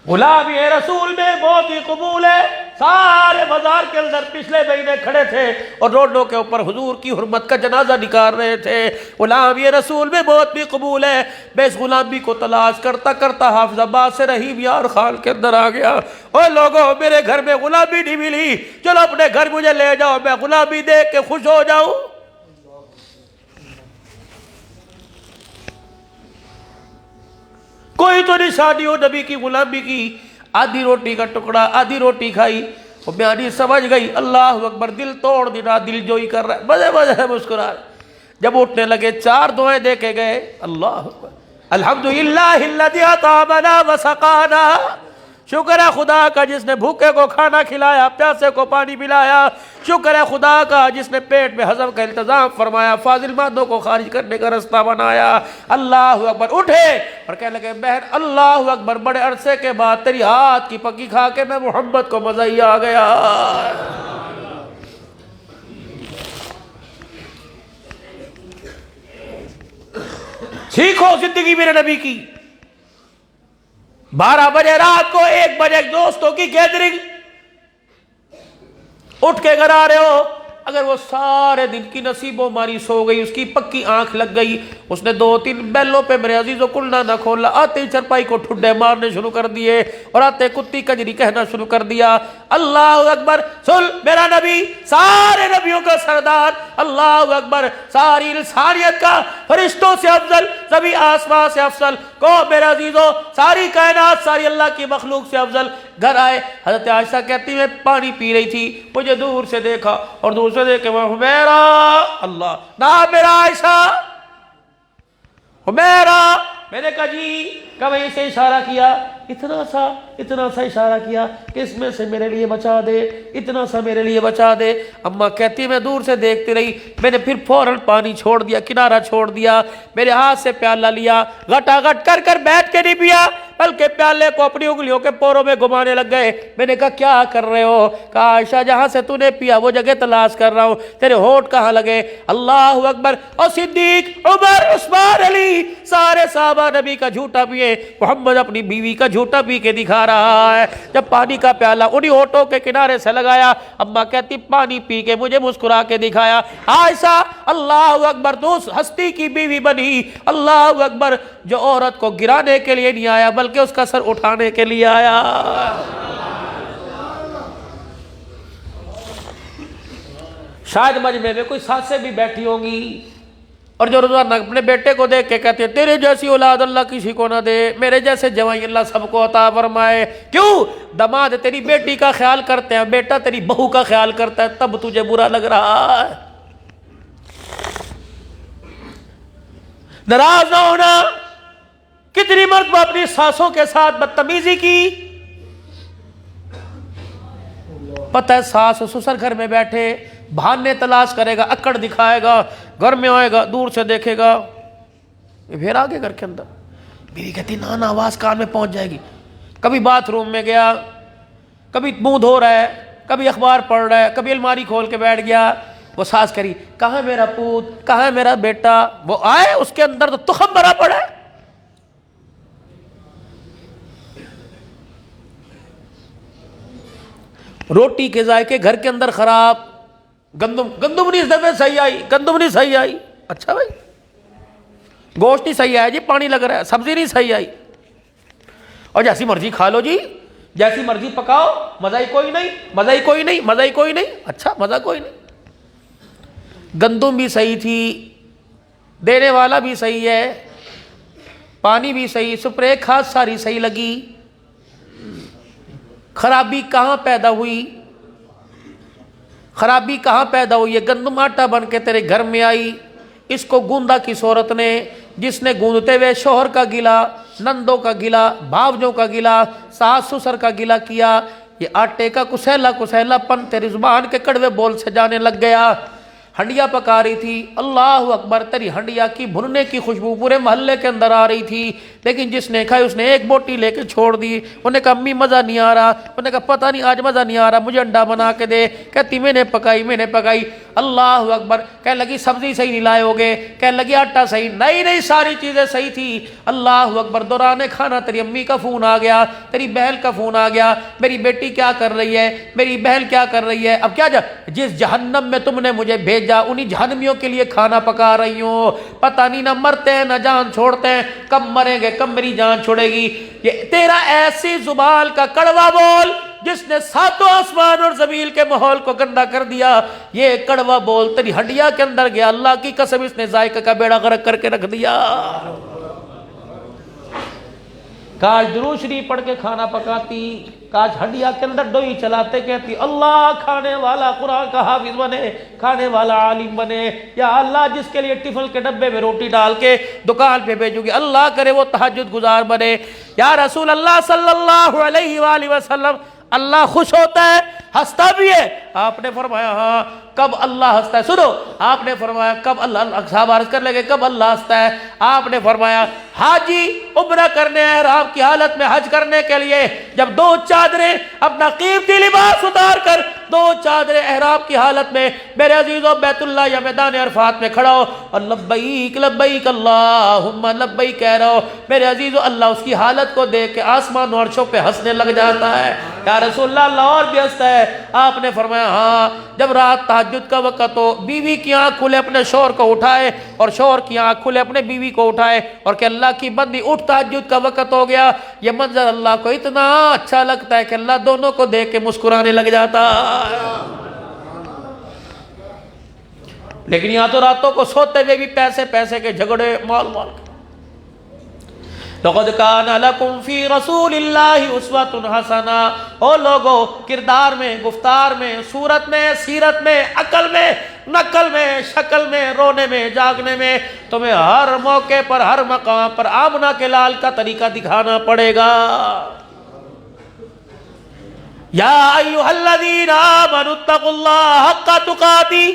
غلام یہ رسول میں موت ہی قبول ہے۔ سارے بازار کے اندر پچھلے مہینے کھڑے تھے اور روڈوں کے اوپر حضور کی حرمت کا جنازہ نکال رہے تھے۔ غلام یہ رسول میں موت بھی قبول ہے۔ میں اس غلامی کو تلاش کرتا کرتا حافظ آباد سے رحیم یار خان کے اندر آ گیا۔ اوہ لوگوں، میرے گھر میں غلامی نہیں ملی، چلو اپنے گھر مجھے لے جاؤ، میں غلامی دیکھ کے خوش ہو جاؤں۔ کوئی تو نشانی ہو نبی کی غلامی کی۔ آدھی روٹی کا ٹکڑا، آدھی روٹی کھائی، وہ بیانی سمجھ گئی، اللہ اکبر، دل توڑ دینا، دل جوئی کر رہا ہے، مزے مزے مسکرا رہا۔ جب اٹھنے لگے 4 دعائیں دے کے گئے، اللہ اکبر، الحمدللہ الذی اطعمنا وسقانا، شکر ہے خدا کا جس نے بھوکے کو کھانا کھلایا، پیاسے کو پانی پلایا، شکر ہے خدا کا جس نے پیٹ میں ہضم کا انتظام فرمایا، فاضل مادوں کو خارج کرنے کا رستہ بنایا۔ اللہ اکبر، اٹھے اور کہنے لگے بہن اللہ اکبر، بڑے عرصے کے بعد تیری ہاتھ کی پکی کھا کے میں محمد کو مزہ ہی آ گیا۔ سیکھو زندگی میرے نبی کی۔ 12 بجے رات کو، 1 بجے دوستوں کی گیدرنگ، اٹھ کے گھر آ رہے ہو، اگر وہ سارے دن کی نصیبوں ماری سو گئی، اس کی پکی آنکھ لگ گئی، اس نے 2-3 بیلوں پہ میرے عزیزو کلنا نہ کھولا، آتے ہی چرپائی کو ٹھڈے مارنے شروع کر دیے اور آتے کتی کجری کہنا شروع کر دیا۔ اللہ اکبر، سن میرا نبی، سارے نبیوں کا سردار، اللہ اکبر، ساری انسانیت کا فرشتوں سے افضل، سبھی آسمان سے افضل، کو میرا عزیزو، ساری کائنات، ساری اللہ کی مخلوق سے افضل، گھر آئے۔ حضرت عائشہ کہتی میں پانی پی رہی تھی، مجھے دور سے دیکھا اور دور سے دیکھ کے وہ حمیرہ، اللہ نام میرا عائشہ، حمیرہ، میں نے کہا جی کبھی اسے اشارہ کیا، اتنا سا اشارہ کیا کہ اس میں سے میرے لیے بچا دے، اتنا سا میرے لیے بچا دے۔ اماں کہتی میں دور سے دیکھتی رہی، میں نے پھر فوراً پانی چھوڑ دیا، کنارہ چھوڑ دیا، میرے ہاتھ سے پیالہ لیا، گھٹا گھٹ کر کر بیٹھ کے نہیں پیا، بلکہ پیالے کو اپنی انگلیوں کے پوروں میں گھمانے لگ گئے۔ میں نے کہا کیا کر رہے ہو؟ کہا عائشہ جہاں سے تو نے پیا وہ جگہ تلاش کر رہا ہوں، تیرے ہونٹ کہاں لگے؟ اللہ اکبر۔ اور صدیق، عمر، عثمان، علی سارے صحابہ نبی کا جھوٹا پیے، محمد اپنی بیوی کا جھوٹا پی کے دکھا رہا ہے۔ جب پانی کا پیالہ انہی ہونٹوں کے کنارے سے لگایا، اماں کہتی پانی پی کے مجھے مسکرا کے دکھایا۔ عائشہ اللہ اکبر، تو اس ہستی کی بیوی بنی، اللہ اکبر، جو عورت کو گرانے کے لیے نہیں آیا بلکہ اس کا سر اٹھانے کے لیے آیا۔ شاید مجمع میں کوئی ساسیں بھی بیٹھی ہوں گی اور جو روزانہ اپنے بیٹے کو دیکھ کے کہتے ہیں تیرے جیسی اولاد اللہ کسی کو نہ دے، میرے جیسے جوائی اللہ سب کو عطا فرمائے۔ کیوں؟ داماد تیری بیٹی کا خیال کرتے ہیں، بیٹا تیری بہو کا خیال کرتا ہے، تب تجھے برا لگ رہا ہے۔ ناراض نہ ہونا۔ کتنی مرتبہ اپنی ساسوں کے ساتھ بدتمیزی کی، پتہ ہے ساس سسر گھر میں بیٹھے، بہانے تلاش کرے گا، اکڑ دکھائے گا، گھر میں آئے گا دور سے دیکھے گا، پھر آگے گھر کے اندر بیوی کہتی نانا آواز کان میں پہنچ جائے گی۔ کبھی باتھ روم میں گیا، کبھی منہ دھو رہا ہے، کبھی اخبار پڑھ رہا ہے، کبھی الماری کھول کے بیٹھ گیا، وہ ساس کری کہاں میرا پوت، کہاں میرا بیٹا، وہ آئے اس کے اندر تو تخم بھرا پڑا ہے۔ روٹی کے ذائقے گھر کے اندر خراب، گندم نہیں اس دفعہ صحیح آئی، گندم نہیں صحیح آئی، اچھا بھائی گوشت نہیں صحیح آیا جی، پانی لگ رہا ہے، سبزی نہیں صحیح آئی، اور جیسی مرضی کھا لو جی، جیسی مرضی پکاؤ، مزہ ہی کوئی نہیں، مزہ ہی کوئی نہیں، مزہ ہی کوئی نہیں، اچھا مزہ کوئی نہیں۔ گندم بھی صحیح تھی، دینے والا بھی صحیح ہے، پانی بھی صحیح، سپرے کھاد ساری صحیح لگی، خرابی کہاں پیدا ہوئی؟ خرابی کہاں پیدا ہوئی؟ یہ گندم آٹا بن کے تیرے گھر میں آئی، اس کو گوندا کس عورت نے، جس نے گوندتے ہوئے شوہر کا گلا، نندوں کا گلا، بھاوجوں کا گلا، ساس سسر کا گلا کیا۔ یہ آٹے کا کسیلا پن تیری زبان کے کڑوے بول سے جانے لگ گیا۔ ہنڈیا پکا رہی تھی، اللہ اکبر، تیری ہنڈیا کی بھننے کی خوشبو پورے محلے کے اندر آ رہی تھی، لیکن جس نے کھائی اس نے ایک بوٹی لے کے چھوڑ دی۔ انہوں نے کہا امی مزہ نہیں آ رہا، انہوں نے کہا پتہ نہیں آج مزہ نہیں آ رہا، مجھے انڈا بنا کے دے۔ کہتی میں نے پکائی، اللہ اکبر، کہنے لگی سبزی صحیح نہیں لائے ہوگے، کہنے لگی آٹا صحیح نہیں، ساری چیزیں صحیح تھی۔ اللہ اکبر، دوران کھانا تیری امی کا فون آ گیا، تیری بہن کا فون آ گیا، میری بیٹی کیا کر رہی ہے، میری بہن کیا کر رہی ہے، اب کیا جس جہنم میں تم نے مجھے بھیجا انہی جہنمیوں کے لیے کھانا پکا رہی ہوں، پتہ نہیں نہ مرتے ہیں نہ جان چھوڑتے ہیں، کب مریں گے کب میری جان چھوڑے گی۔ یہ تیرا ایسی زبان کا کڑوا بول جس نے ساتوں آسمان اور زمین کے ماحول کو گندا کر دیا، یہ کڑوا بول تیری ہڈیا کے اندر گیا، اللہ کی قسم اس نے ذائقہ کا بیڑا غرق کر کے رکھ دیا۔ کاش درود شریف پڑھ کے کھانا پکاتی، کاش ہڈیا کے اندر ڈوئی چلاتے کہتی اللہ کھانے والا قرآن کا حافظ بنے، کھانے والا عالم بنے، یا اللہ جس کے لیے ٹفل کے ڈبے میں روٹی ڈال کے دکان پہ بھیجوں گی اللہ کرے وہ تہجد گزار بنے۔ یا رسول اللہ صلی اللہ علیہ وآلہ وسلم، اللہ خوش ہوتا ہے، ہنستا بھی ہے؟ آپ نے فرمایا ہاں۔ کب اللہ ہنستا ہے؟ سنو، آپ نے فرمایا کب اللہ، صحابہ عرض کر لگے کب اللہ ہنستا ہے؟ آپ نے فرمایا حاجی عمرہ کرنے احرام کی حالت میں حج کرنے کے لیے جب دو چادریں اپنا قیمتی لباس اتار کر دو چادریں احرام کی حالت میں میرے عزیزوں بیت اللہ یا میدان عرفات میں کھڑا ہو اور لبیک لبیک اللہم لبیک کہہ رہا ہو، میرے عزیزوں اللہ اس کی حالت کو دیکھ کے آسمان و عرشوں پہ ہنسنے لگ جاتا ہے۔ یا رسول اللہ اور بھی ہنستا ہے؟ آپ نے فرمایا ہاں، جب رات تہجد کا وقت ہو، بیوی کی آنکھ کھلے اپنے شوہر کو اٹھائے اور شوہر کی آنکھ کھلے اپنے بیوی کو اٹھائے اور کہ اللہ کی بندی اٹھ تہجد کا وقت ہو گیا، یہ منظر اللہ کو اتنا اچھا لگتا ہے کہ اللہ دونوں کو دیکھ کے مسکرانے لگ جاتا ہے۔ لیکن یہاں تو راتوں کو سوتے ہوئے بھی پیسے کے جھگڑے، مال کے۔ لَقَدْ كَانَ لَكُمْ فِي رَسُولِ اللَّهِ أُسْوَةٌ حَسَنَةٌ۔ او لوگو، کردار میں، گفتار میں، صورت میں، سیرت میں، عقل میں نقل میں، شکل میں، رونے میں، جاگنے میں تمہیں ہر موقع پر، ہر مقام پر آمنہ کے لال کا طریقہ دکھانا پڑے گا۔ یا ایھا الذین آمنوا اتقوا اللہ حق تقاتہ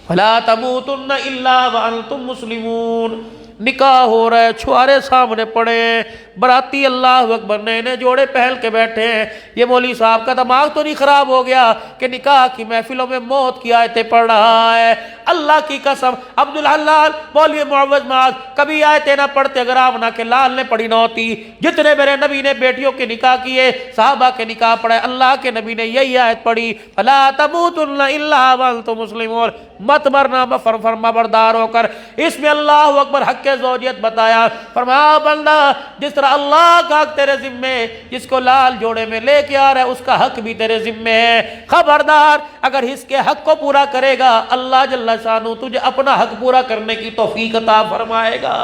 فلا تموتن الا وانتم مسلمون۔ نکاح ہو رہا ہے، چھوارے سامنے پڑے ہیں، براتی اللہ اکبر نئے نئے جوڑے پہل کے بیٹھے ہیں۔ یہ مولوی صاحب کا دماغ تو نہیں خراب ہو گیا کہ نکاح کی محفلوں میں موت کی آیتیں پڑھ رہا ہے؟ اللہ کی قسم عبدالحلال مولوی معوذ معاذ کبھی آیتیں نہ پڑھتے اگر آمنہ کے لال نے پڑھی نہ ہوتی۔ جتنے میرے نبی نے بیٹیوں کے نکاح کیے، صحابہ کے نکاح پڑھے، اللہ کے نبی نے یہی آیت پڑھی فلا تموتن الا وانتم مسلمون، مت مرنا فرما بردار ہو کر۔ اس میں اللہ اکبر حق زوجیت بتایا، فرمایا بندہ جس طرح اللہ کا حق تیرے ذمے ہے، جس کو لال جوڑے میں لے کے آ رہا ہے اس کا حق بھی تیرے ذمے ہے۔ خبردار اگر اس کے حق کو پورا کرے گا اللہ جل شانہ تجھے اپنا حق پورا کرنے کی توفیق عطا فرمائے گا۔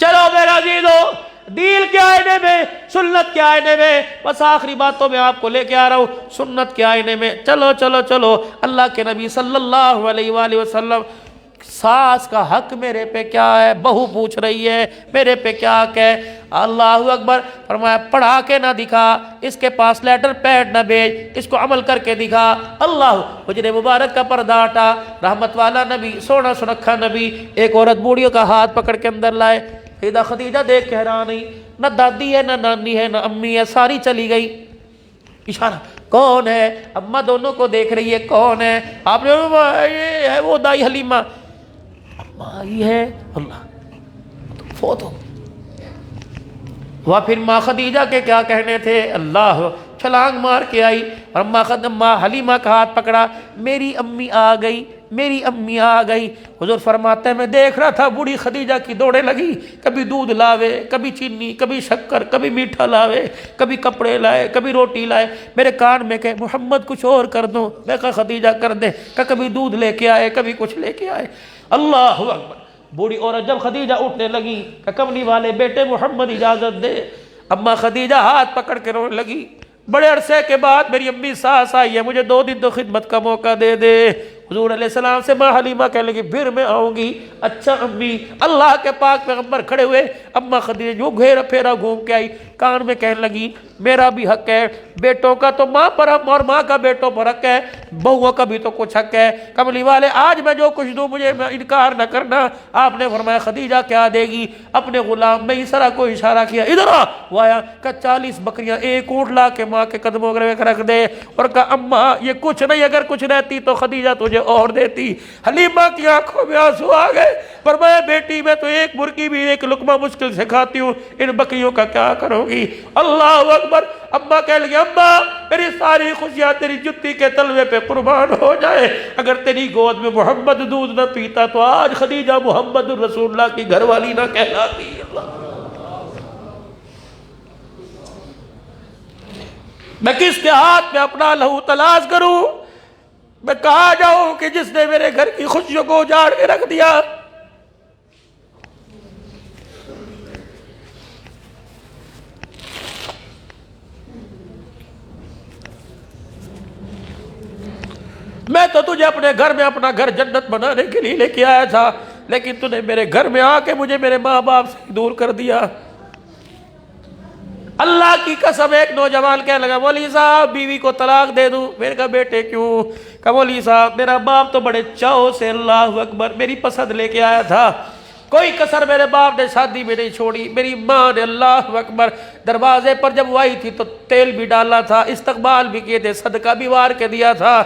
چلو میرا عزیزو، دین کے آئینے میں، سنت کے آئینے میں، بس آخری باتوں میں آپ کو لے کے آ رہا ہوں سنت کے آئینے میں۔ چلو چلو چلو، اللہ کے نبی صلی اللہ علیہ وآلہ وسلم، ساس کا حق میرے پہ کیا ہے؟ بہو پوچھ رہی ہے میرے پہ کیا حق ہے؟ اللہ اکبر، فرمایا پڑھا کے نہ دکھا، اس کے پاس لیٹر پیڈ نہ بھیج، اس کو عمل کر کے دکھا۔ اللہ حجر مبارک کا پردہ ہٹا، رحمت والا نبی، سونا سنکھا نبی، ایک عورت بوڑھیوں کا ہاتھ پکڑ کے اندر لائے۔ سیدہ خدیجہ دیکھ کے حیران نہیں، نہ دادی ہے، نہ نانی ہے، نہ امی ہے، ساری چلی گئی۔ اشارہ کون ہے؟ اماں دونوں کو دیکھ رہی ہے، کون ہے؟ آپ نے یہ ہے وہ دائی حلیمہ، اماں آئی ہے، اللہ فوت ہو۔ وہ پھر ماں خدیجہ کے کیا کہنے تھے، اللہ چھلانگ مار کے آئی اور اماں حلیمہ کا ہاتھ پکڑا، میری امی آ گئی، میری امی آ گئی۔ حضور فرماتے ہیں میں دیکھ رہا تھا بوڑھی خدیجہ کی دوڑیں لگی، کبھی دودھ لاوے، کبھی چینی، کبھی شکر، کبھی میٹھا لاوے، کبھی کپڑے لائے، کبھی روٹی لائے۔ میرے کان میں کہ محمد کچھ اور کر دو، میں کہا خدیجہ کر دے، کہ کبھی دودھ لے کے آئے، کبھی کچھ لے کے آئے۔ اللہ اکبر، بوڑھی عورت جب خدیجہ اٹھنے لگی کہ کملی والے بیٹے محمد اجازت دے، اماں خدیجہ ہاتھ پکڑ کے رونے لگی۔ بڑے عرصے کے بعد میری امی ساس آئی ہے، مجھے 2 دن تو خدمت کا موقع دے دے۔ حضور علیہ السلام سے ماں حلیمہ کہنے لگی پھر میں آؤں گی۔ اچھا امی، اللہ کے پاک پیغمبر کھڑے ہوئے، اماں خدیجہ جو گھیرا پھیرا گھوم کے آئی، کان میں کہنے لگی میرا بھی حق ہے، بیٹوں کا تو ماں پر حق اور ماں کا بیٹوں پر حق ہے، بہووں کا بھی تو کچھ حق ہے۔ کملی والے آج میں جو کچھ دوں مجھے انکار نہ کرنا۔ آپ نے فرمایا خدیجہ کیا دے گی؟ اپنے غلام میں اسرا کو اشارہ کیا، ادھر آ، وہ آیا کہ 40 بکریاں، 1 اونٹ لا کے ماں کے قدموں میں رکھ دے، اور کہا اماں یہ کچھ نہیں، اگر کچھ رہتی تو خدیجہ تجھے اور دیتی۔ حلیمہ کی آنکھوں میں آنسو آ گئے، فرمایا بیٹی میں تو 1 مرغی بھی 1 لقمہ مشکل سے کھاتی ہوں، ان بکریوں کا کیا کروں گی؟ اللہ اکبر، اماں کہہ لگی اماں میری ساری خوشیاں تیری جتی کے تلوے پہ قربان ہو جائے، اگر تیری گود میں محمد دودھ نہ پیتا تو آج خدیجہ محمد الرسول اللہ کی گھر والی نہ کہلاتی۔ اللہ، میں کس کے ہاتھ میں اپنا لہو تلاش کروں؟ میں کہاں جاؤں کہ جس نے میرے گھر کی خوشیوں کو اجاڑ کے رکھ دیا؟ میں تو تجھے اپنے گھر میں اپنا گھر جنت بنانے کے لیے لے کے آیا تھا، لیکن تو نے میرے گھر میں آ کے مجھے میرے ماں باپ سے دور کر دیا۔ اللہ کی قسم، ایک نوجوان کہنے لگا مولوی صاحب بیوی کو طلاق دے دوں۔ میں نے کہا بیٹے کیوں؟ کہ مولوی صاحب میرا باپ تو بڑے چاؤ سے اللہ اکبر میری پسند لے کے آیا تھا، کوئی کسر میرے باپ نے شادی میں نہیں چھوڑی۔ میری ماں نے اللہ اکبر دروازے پر جب وہ آئی تھی تو تیل بھی ڈالا تھا، استقبال بھی کیے تھے، صدقہ بھی وار کے دیا تھا۔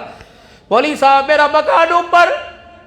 مولوی صاحب میرا مکان اوپر،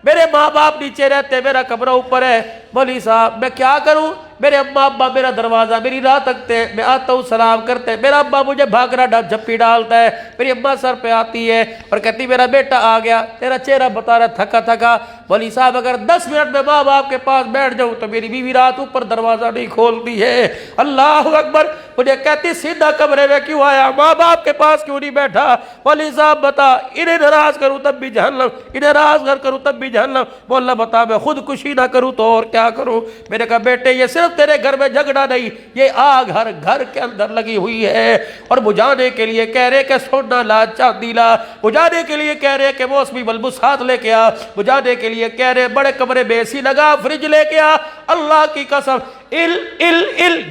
میرے ماں باپ نیچے رہتے، میرا کمرہ اوپر ہے، مولوی صاحب میں کیا کروں؟ میرے اماں ابا میرا دروازہ میری راہ تکتے ہیں، میں آتا ہوں سلام کرتے ہیں، میرا ابا مجھے بھاگرا جھپی ڈالتا ہے، میری اماں سر پہ آتی ہے اور کہتی میرا بیٹا آ گیا، تیرا چہرہ بتا رہا تھکا تھکا۔ مولوی صاحب اگر 10 منٹ میں ماں باپ کے پاس بیٹھ جاؤں تو میری بیوی رات اوپر دروازہ نہیں کھولتی ہے۔ اللہ اکبر، مجھے کہتی سیدھا کمرے میں کیوں آیا, ماں باپ کے پاس کیوں نہیں بیٹھا؟ مولوی صاحب بتا, انہیں ناراض کروں تب بھی جہنم, انہیں ناراض کروں تب بھی جہنم. مولا بتا میں خودکشی نہ کروں تو اور کیا کروں؟ میں نے کہا بیٹے یہ صرف تیرے گھر میں جھگڑا نہیں, یہ آگ ہر گھر کے اندر لگی ہوئی ہے, اور بجھانے کے لیے کہہ رہے کہ سونا لا چاندی لا, بجھانے کے لیے کہہ رہے کہ موسمی بلبوسات لے کے آ, بجھانے کے لیے کہہ رہے بڑے کمرے میں اے سی لگا, فریج لے کے آ. اللہ کی قسم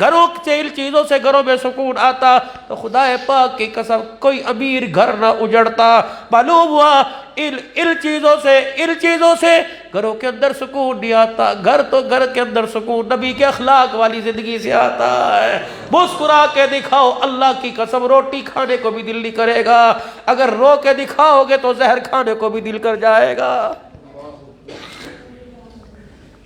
گھروں سے ان چیزوں سے گھروں میں سکون آتا تو خدا پاک کی قسم کوئی امیر گھر نہ اجڑتا. معلوم ہوا ان چیزوں سے گھروں کے اندر سکون نہیں آتا. گھر تو گھر کے اندر سکون نبی کے اخلاق والی زندگی سے آتا ہے. مسکرا کے دکھاؤ, اللہ کی قسم روٹی کھانے کو بھی دل نہیں کرے گا, اگر رو کے دکھاؤ گے تو زہر کھانے کو بھی دل کر جائے گا.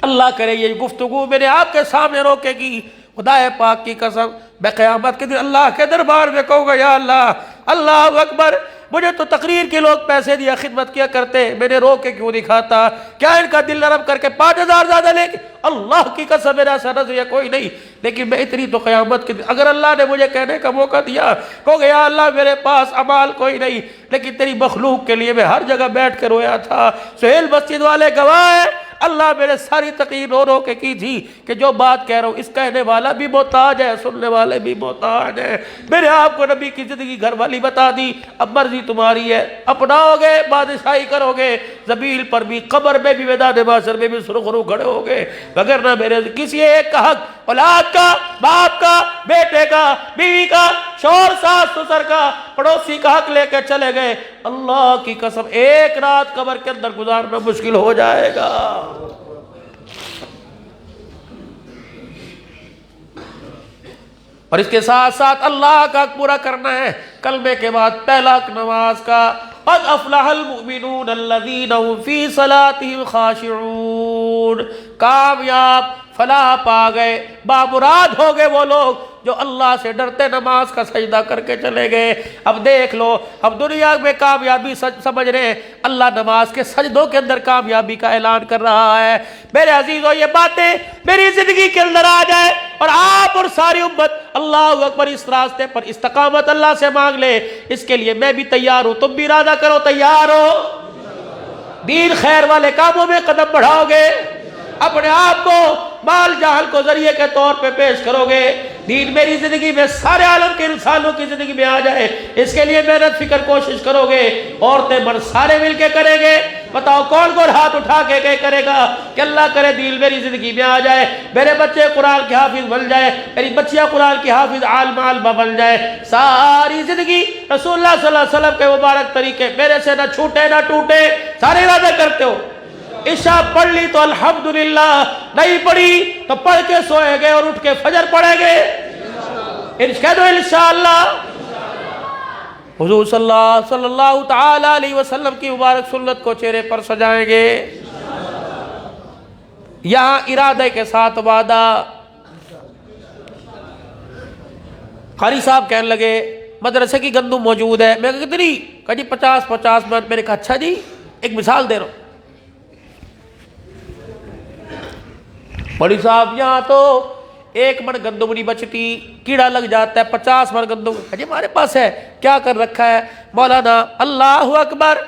اللہ کرے یہ گفتگو میرے آپ کے سامنے روکے گی, خدا پاک کی قسم میں قیامت کے دن اللہ کے دربار میں کہوں گا یا اللہ, اللہ اکبر, مجھے تو تقریر کے لوگ پیسے دیا خدمت کیا کرتے, میں نے رو کے کیوں دکھاتا؟ کیا ان کا دل نرم کر کے 5000 زیادہ لے کے؟ اللہ کی قسم میرا ایسا نظریہ کوئی نہیں, لیکن میں اتنی تو قیامت کے دن اگر اللہ نے مجھے کہنے کا موقع دیا کہو گے یا اللہ میرے پاس امال کوئی نہیں, لیکن تیری مخلوق کے لیے میں ہر جگہ بیٹھ کے رویا تھا. سہیل مسجد والے گواہ ہیں, اللہ میرے ساری تقریر رو رو کے کی تھی کہ جو بات کہہ رہا ہوں اس کہنے والا بھی محتاج ہے, سننے والے بھی محتاج ہیں. میرے آپ کو نبی کی زندگی گھر والی بتا دی, اب مرضی تمہاری ہے, اپناؤ گے بادشاہی کرو گے, زمین پر بھی قبر میں بھی میدان محشر میں بھی سرخرو کھڑے ہو گے, وگرنہ میرے کسی ایک کا حق, اولاد کا, باپ کا, بیٹے کا, بیوی کا, شوہر ساس سسر کا, پڑوسی کا حق لے کے چلے گئے, اللہ کی قسم ایک رات قبر کے اندر گزارنا مشکل ہو جائے گا. اور اس کے ساتھ ساتھ اللہ کا حق پورا کرنا ہے. کلمے کے بعد پہلا حق نماز کا, قد افلح المؤمنون الذین هم فی صلاتهم خاشعون, کامیاب فلاح پا گئے, بامراد ہو گئے وہ لوگ جو اللہ سے ڈرتے نماز کا سجدہ کر کے چلے گئے. اب دیکھ لو, اب دنیا میں کامیابی سمجھ رہے ہیں, اللہ نماز کے سجدوں کے اندر کامیابی کا اعلان کر رہا ہے. میرے عزیزو یہ باتیں میری زندگی کے اندر آ جائے اور آپ اور ساری امت اللہ اکبر اس راستے پر استقامت اللہ سے مانگ لے, اس کے لیے میں بھی تیار ہوں, تم بھی ارادہ کرو تیار ہو, دین خیر والے کاموں میں قدم بڑھاؤ گے, اپنے آپ کو مال جہل کو ذریعے کے طور پہ پیش کرو گے, دین میری زندگی میں سارے عالم کے انسانوں کی زندگی میں آ جائے, اس کے لیے محنت فکر کوشش کرو گے, عورتیں مرد سارے مل کے کریں گے. بتاؤ کون کون ہاتھ اٹھا کے کرے گا کہ اللہ کرے دین میری زندگی میں آ جائے, میرے بچے قرآن کے حافظ بن جائے, میری بچیاں قرآن کی حافظ عالمہ بن جائے, ساری زندگی رسول اللہ صلی اللہ علیہ وسلم کے مبارک طریقے میرے سے نہ چھوٹے نہ ٹوٹے. سارے ارادہ کرتے ہو, عشاء پڑھ لی تو الحمدللہ, نہیں پڑھی تو پڑھ کے سوئے گے اور اٹھ کے فجر پڑھیں گے, کہہ دو انشاءاللہ. حضور صلی اللہ تعالی علیہ وسلم کی مبارک سنت کو چہرے پر سجائیں گے. یہاں ارادے کے ساتھ وعدہ. قاری صاحب کہنے لگے مدرسے کی گندم موجود ہے, میں کہا کتنی؟ کہا جی 50 من. میں نے کہا اچھا جی, ایک مثال دے رہا ہوں. مولوی صاحب یہاں تو 1 من گندم نہیں بچتی, کیڑا لگ جاتا ہے, 50 من گندم جی ہمارے پاس ہے, کیا کر رکھا ہے مولانا؟ اللہ اکبر,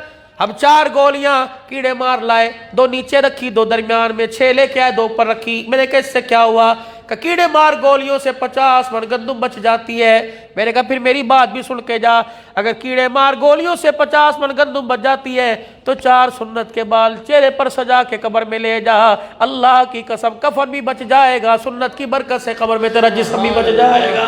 ہم 4 گولیاں کیڑے مار لائے, 2 نیچے رکھی 2 درمیان میں, 6 لے کے آئے 2 اوپر رکھی. میں نے کہا اس سے کیا ہوا؟ کہ کیڑے مار گولیوں سے 50 من گندم بچ جاتی ہے. میں نے کہا پھر میری بات بھی سن کے جا, اگر کیڑے مار گولیوں سے 50 من گندم بچ جاتی ہے تو 4 سنت کے بال چہرے پر سجا کے قبر میں لے جا, اللہ کی قسم کفن بھی بچ جائے گا, سنت کی برکت سے قبر میں تیرا جسم بھی بچ جائے گا.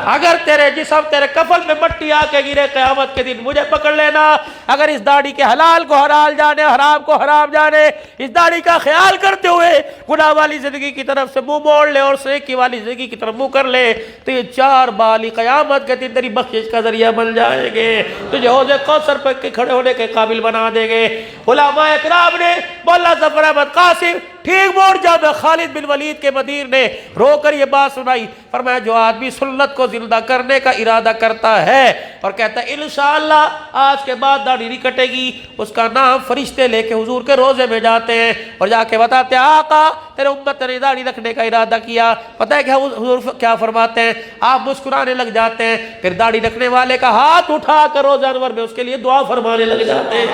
اگر تیرے جسم تیرے کفن میں مٹی آ کے گرے قیامت کے دن مجھے پکڑ لینا. اگر اس داڑھی کے حلال کو حلال جانے, حرام کو حرام جانے, اس داڑھی کا خیال کرتے ہوئے گناہ والی زندگی کی طرف سے منہ موڑ لے اور نیکی والی زندگی کی طرف منہ کر لے, تو یہ 4 بالی قیامت کے دن تیری بخشش کا ذریعہ بن جائیں گے, تجھے حوض کوثر پر کھڑے ہونے کے قابل بنا دیں گے. علماء اکرام نے مولانا ظفر احمد قاسم ٹھیک موڑ جب خالد بن ولید کے مدیر نے رو کر یہ بات سنائی، فرمایا جو آدمی سنت کو زندہ کرنے کا ارادہ کرتا ہے اور کہتا ہے انشاءاللہ آج کے بعد داڑھی نہیں کٹے گی، اس کا نام فرشتے لے کے حضور کے روزے میں جاتے ہیں اور جا کے بتاتے ہیں آقا تیرے امت نے داڑھی رکھنے کا ارادہ کیا۔ پتہ ہے کہ حضور کیا فرماتے ہیں؟ آپ مسکرانے لگ جاتے ہیں، پھر داڑھی رکھنے والے کا ہاتھ اٹھا کر روزہ انور میں اس کے لیے دعا فرمانے لگ جاتے ہیں۔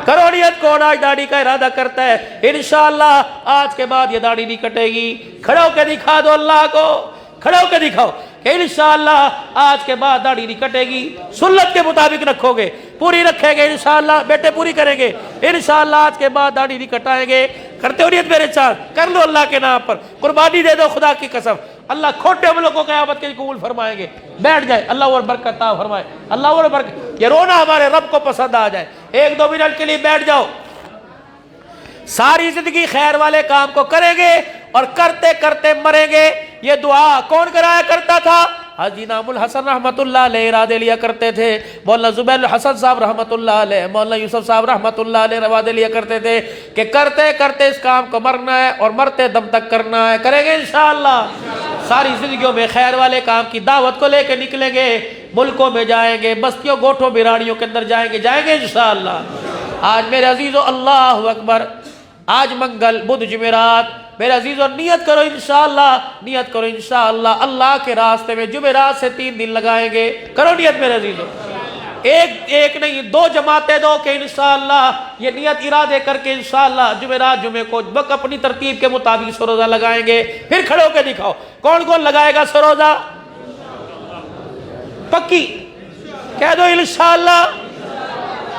کرو نیت، کون آج داڑھی کا ارادہ کرتا ہے انشاءاللہ آج کے بعد یہ داڑھی نہیں کٹے گی؟ کھڑے ہو کے دکھا دو اللہ کو، کھڑے ہو کے دکھاؤ کہ انشاءاللہ آج کے بعد داڑھی نہیں کٹے گی، سنت کے مطابق رکھو گے، پوری رکھیں گے انشاءاللہ، بیٹے پوری کریں گے انشاءاللہ، آج کے بعد داڑھی نہیں کٹائیں گے۔ کرتے ہو نیت میرے ساتھ؟ کر لو اللہ کے نام پر، قربانی دے دو خدا کی قسم، اللہ کھوٹے عملوں کو قیامت کے قبول فرمائیں گے۔ بیٹھ جائے، اللہ اور برکت عطا فرمائے، اللہ اور برکت۔ یہ رونا ہمارے رب کو پسند آ جائے، ایک دو منٹ کے لیے بیٹھ جاؤ۔ ساری زندگی خیر والے کام کو کریں گے اور کرتے کرتے مریں گے۔ یہ دعا کون کرایا کرتا تھا؟ حاجی نام الحسن رحمت اللہ علیہ ارادے لیا کرتے تھے، مولانا زبیر الحسن صاحب رحمت اللہ علیہ، مولانا یوسف صاحب رحمت اللہ علیہ ارادے لیا کرتے تھے کہ کرتے کرتے اس کام کو مرنا ہے اور مرتے دم تک کرنا ہے۔ کریں گے انشاءاللہ؟ ساری زندگیوں میں خیر والے کام کی دعوت کو لے کے نکلیں گے، ملکوں میں جائیں گے، بستیوں گوٹھوں بیراڑیوں کے اندر جائیں گے انشاءاللہ۔ آج میرے عزیزو اللہ اکبر، آج منگل بدھ جمعرات، میرے عزیزو نیت کرو انشاءاللہ، نیت کرو انشاءاللہ اللہ کے راستے میں جمعرات سے 3 دن لگائیں گے۔ کرو نیت میرے عزیزو، ایک نہیں 2 جماعتیں دو کہ انشاءاللہ یہ نیت ارادے کر کے انشاءاللہ جمعرات جمعے کو اپنی ترتیب کے مطابق سروزہ لگائیں گے۔ پھر کھڑے ہو کے دکھاؤ کون کون لگائے گا سروزہ؟ پکی کہہ دو انشاءاللہ،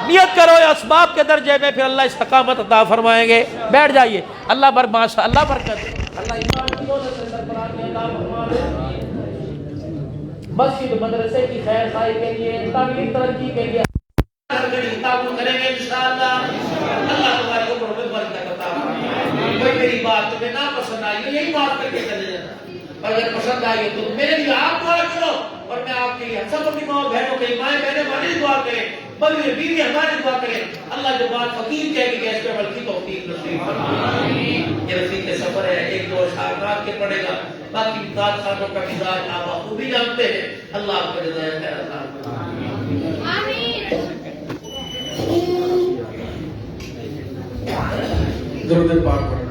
نیت کرو اسباب کے درجے میں، پھر اللہ استقامت عطا فرمائیں گے۔ بیٹھ جائیے، اللہ ماشاء اللہ برکت، اللہ ایمان کی دولت سے سرفراز عطا فرما دے۔ مسجد مدرسے کی خیر خواہی کے لیے، تعلیمی ترقی کے لیے تعاون کریں گے انشاءاللہ، اللہ تمہاری عمر میں برکت عطا فرمائے۔ کوئی میری بات تمہیں نہ پسند آئی یہی بات کر کے چلے جانا، اگر پسند آئی تو میرے لیے آپ دعا کرو اور میں آپ کے لیے سب اپنی ماں بہنوں کے مائیں بہنیں ہماری دعا کریں، بلکہ بیوی ہماری دعا کریں، اللہ جو بات فقیر کہے کہ اس پہ عمل کی توفیق نصیب فرمائے۔ یہ رفیق کے سفر ہے، 1-2 اشعار رات کے پڑے گا، باقی امداد خانوں کا مزاج آپ خوبی جانتے ہیں، اللہ آپ کو جزائے خیر عطا فرمائے۔ درود پاک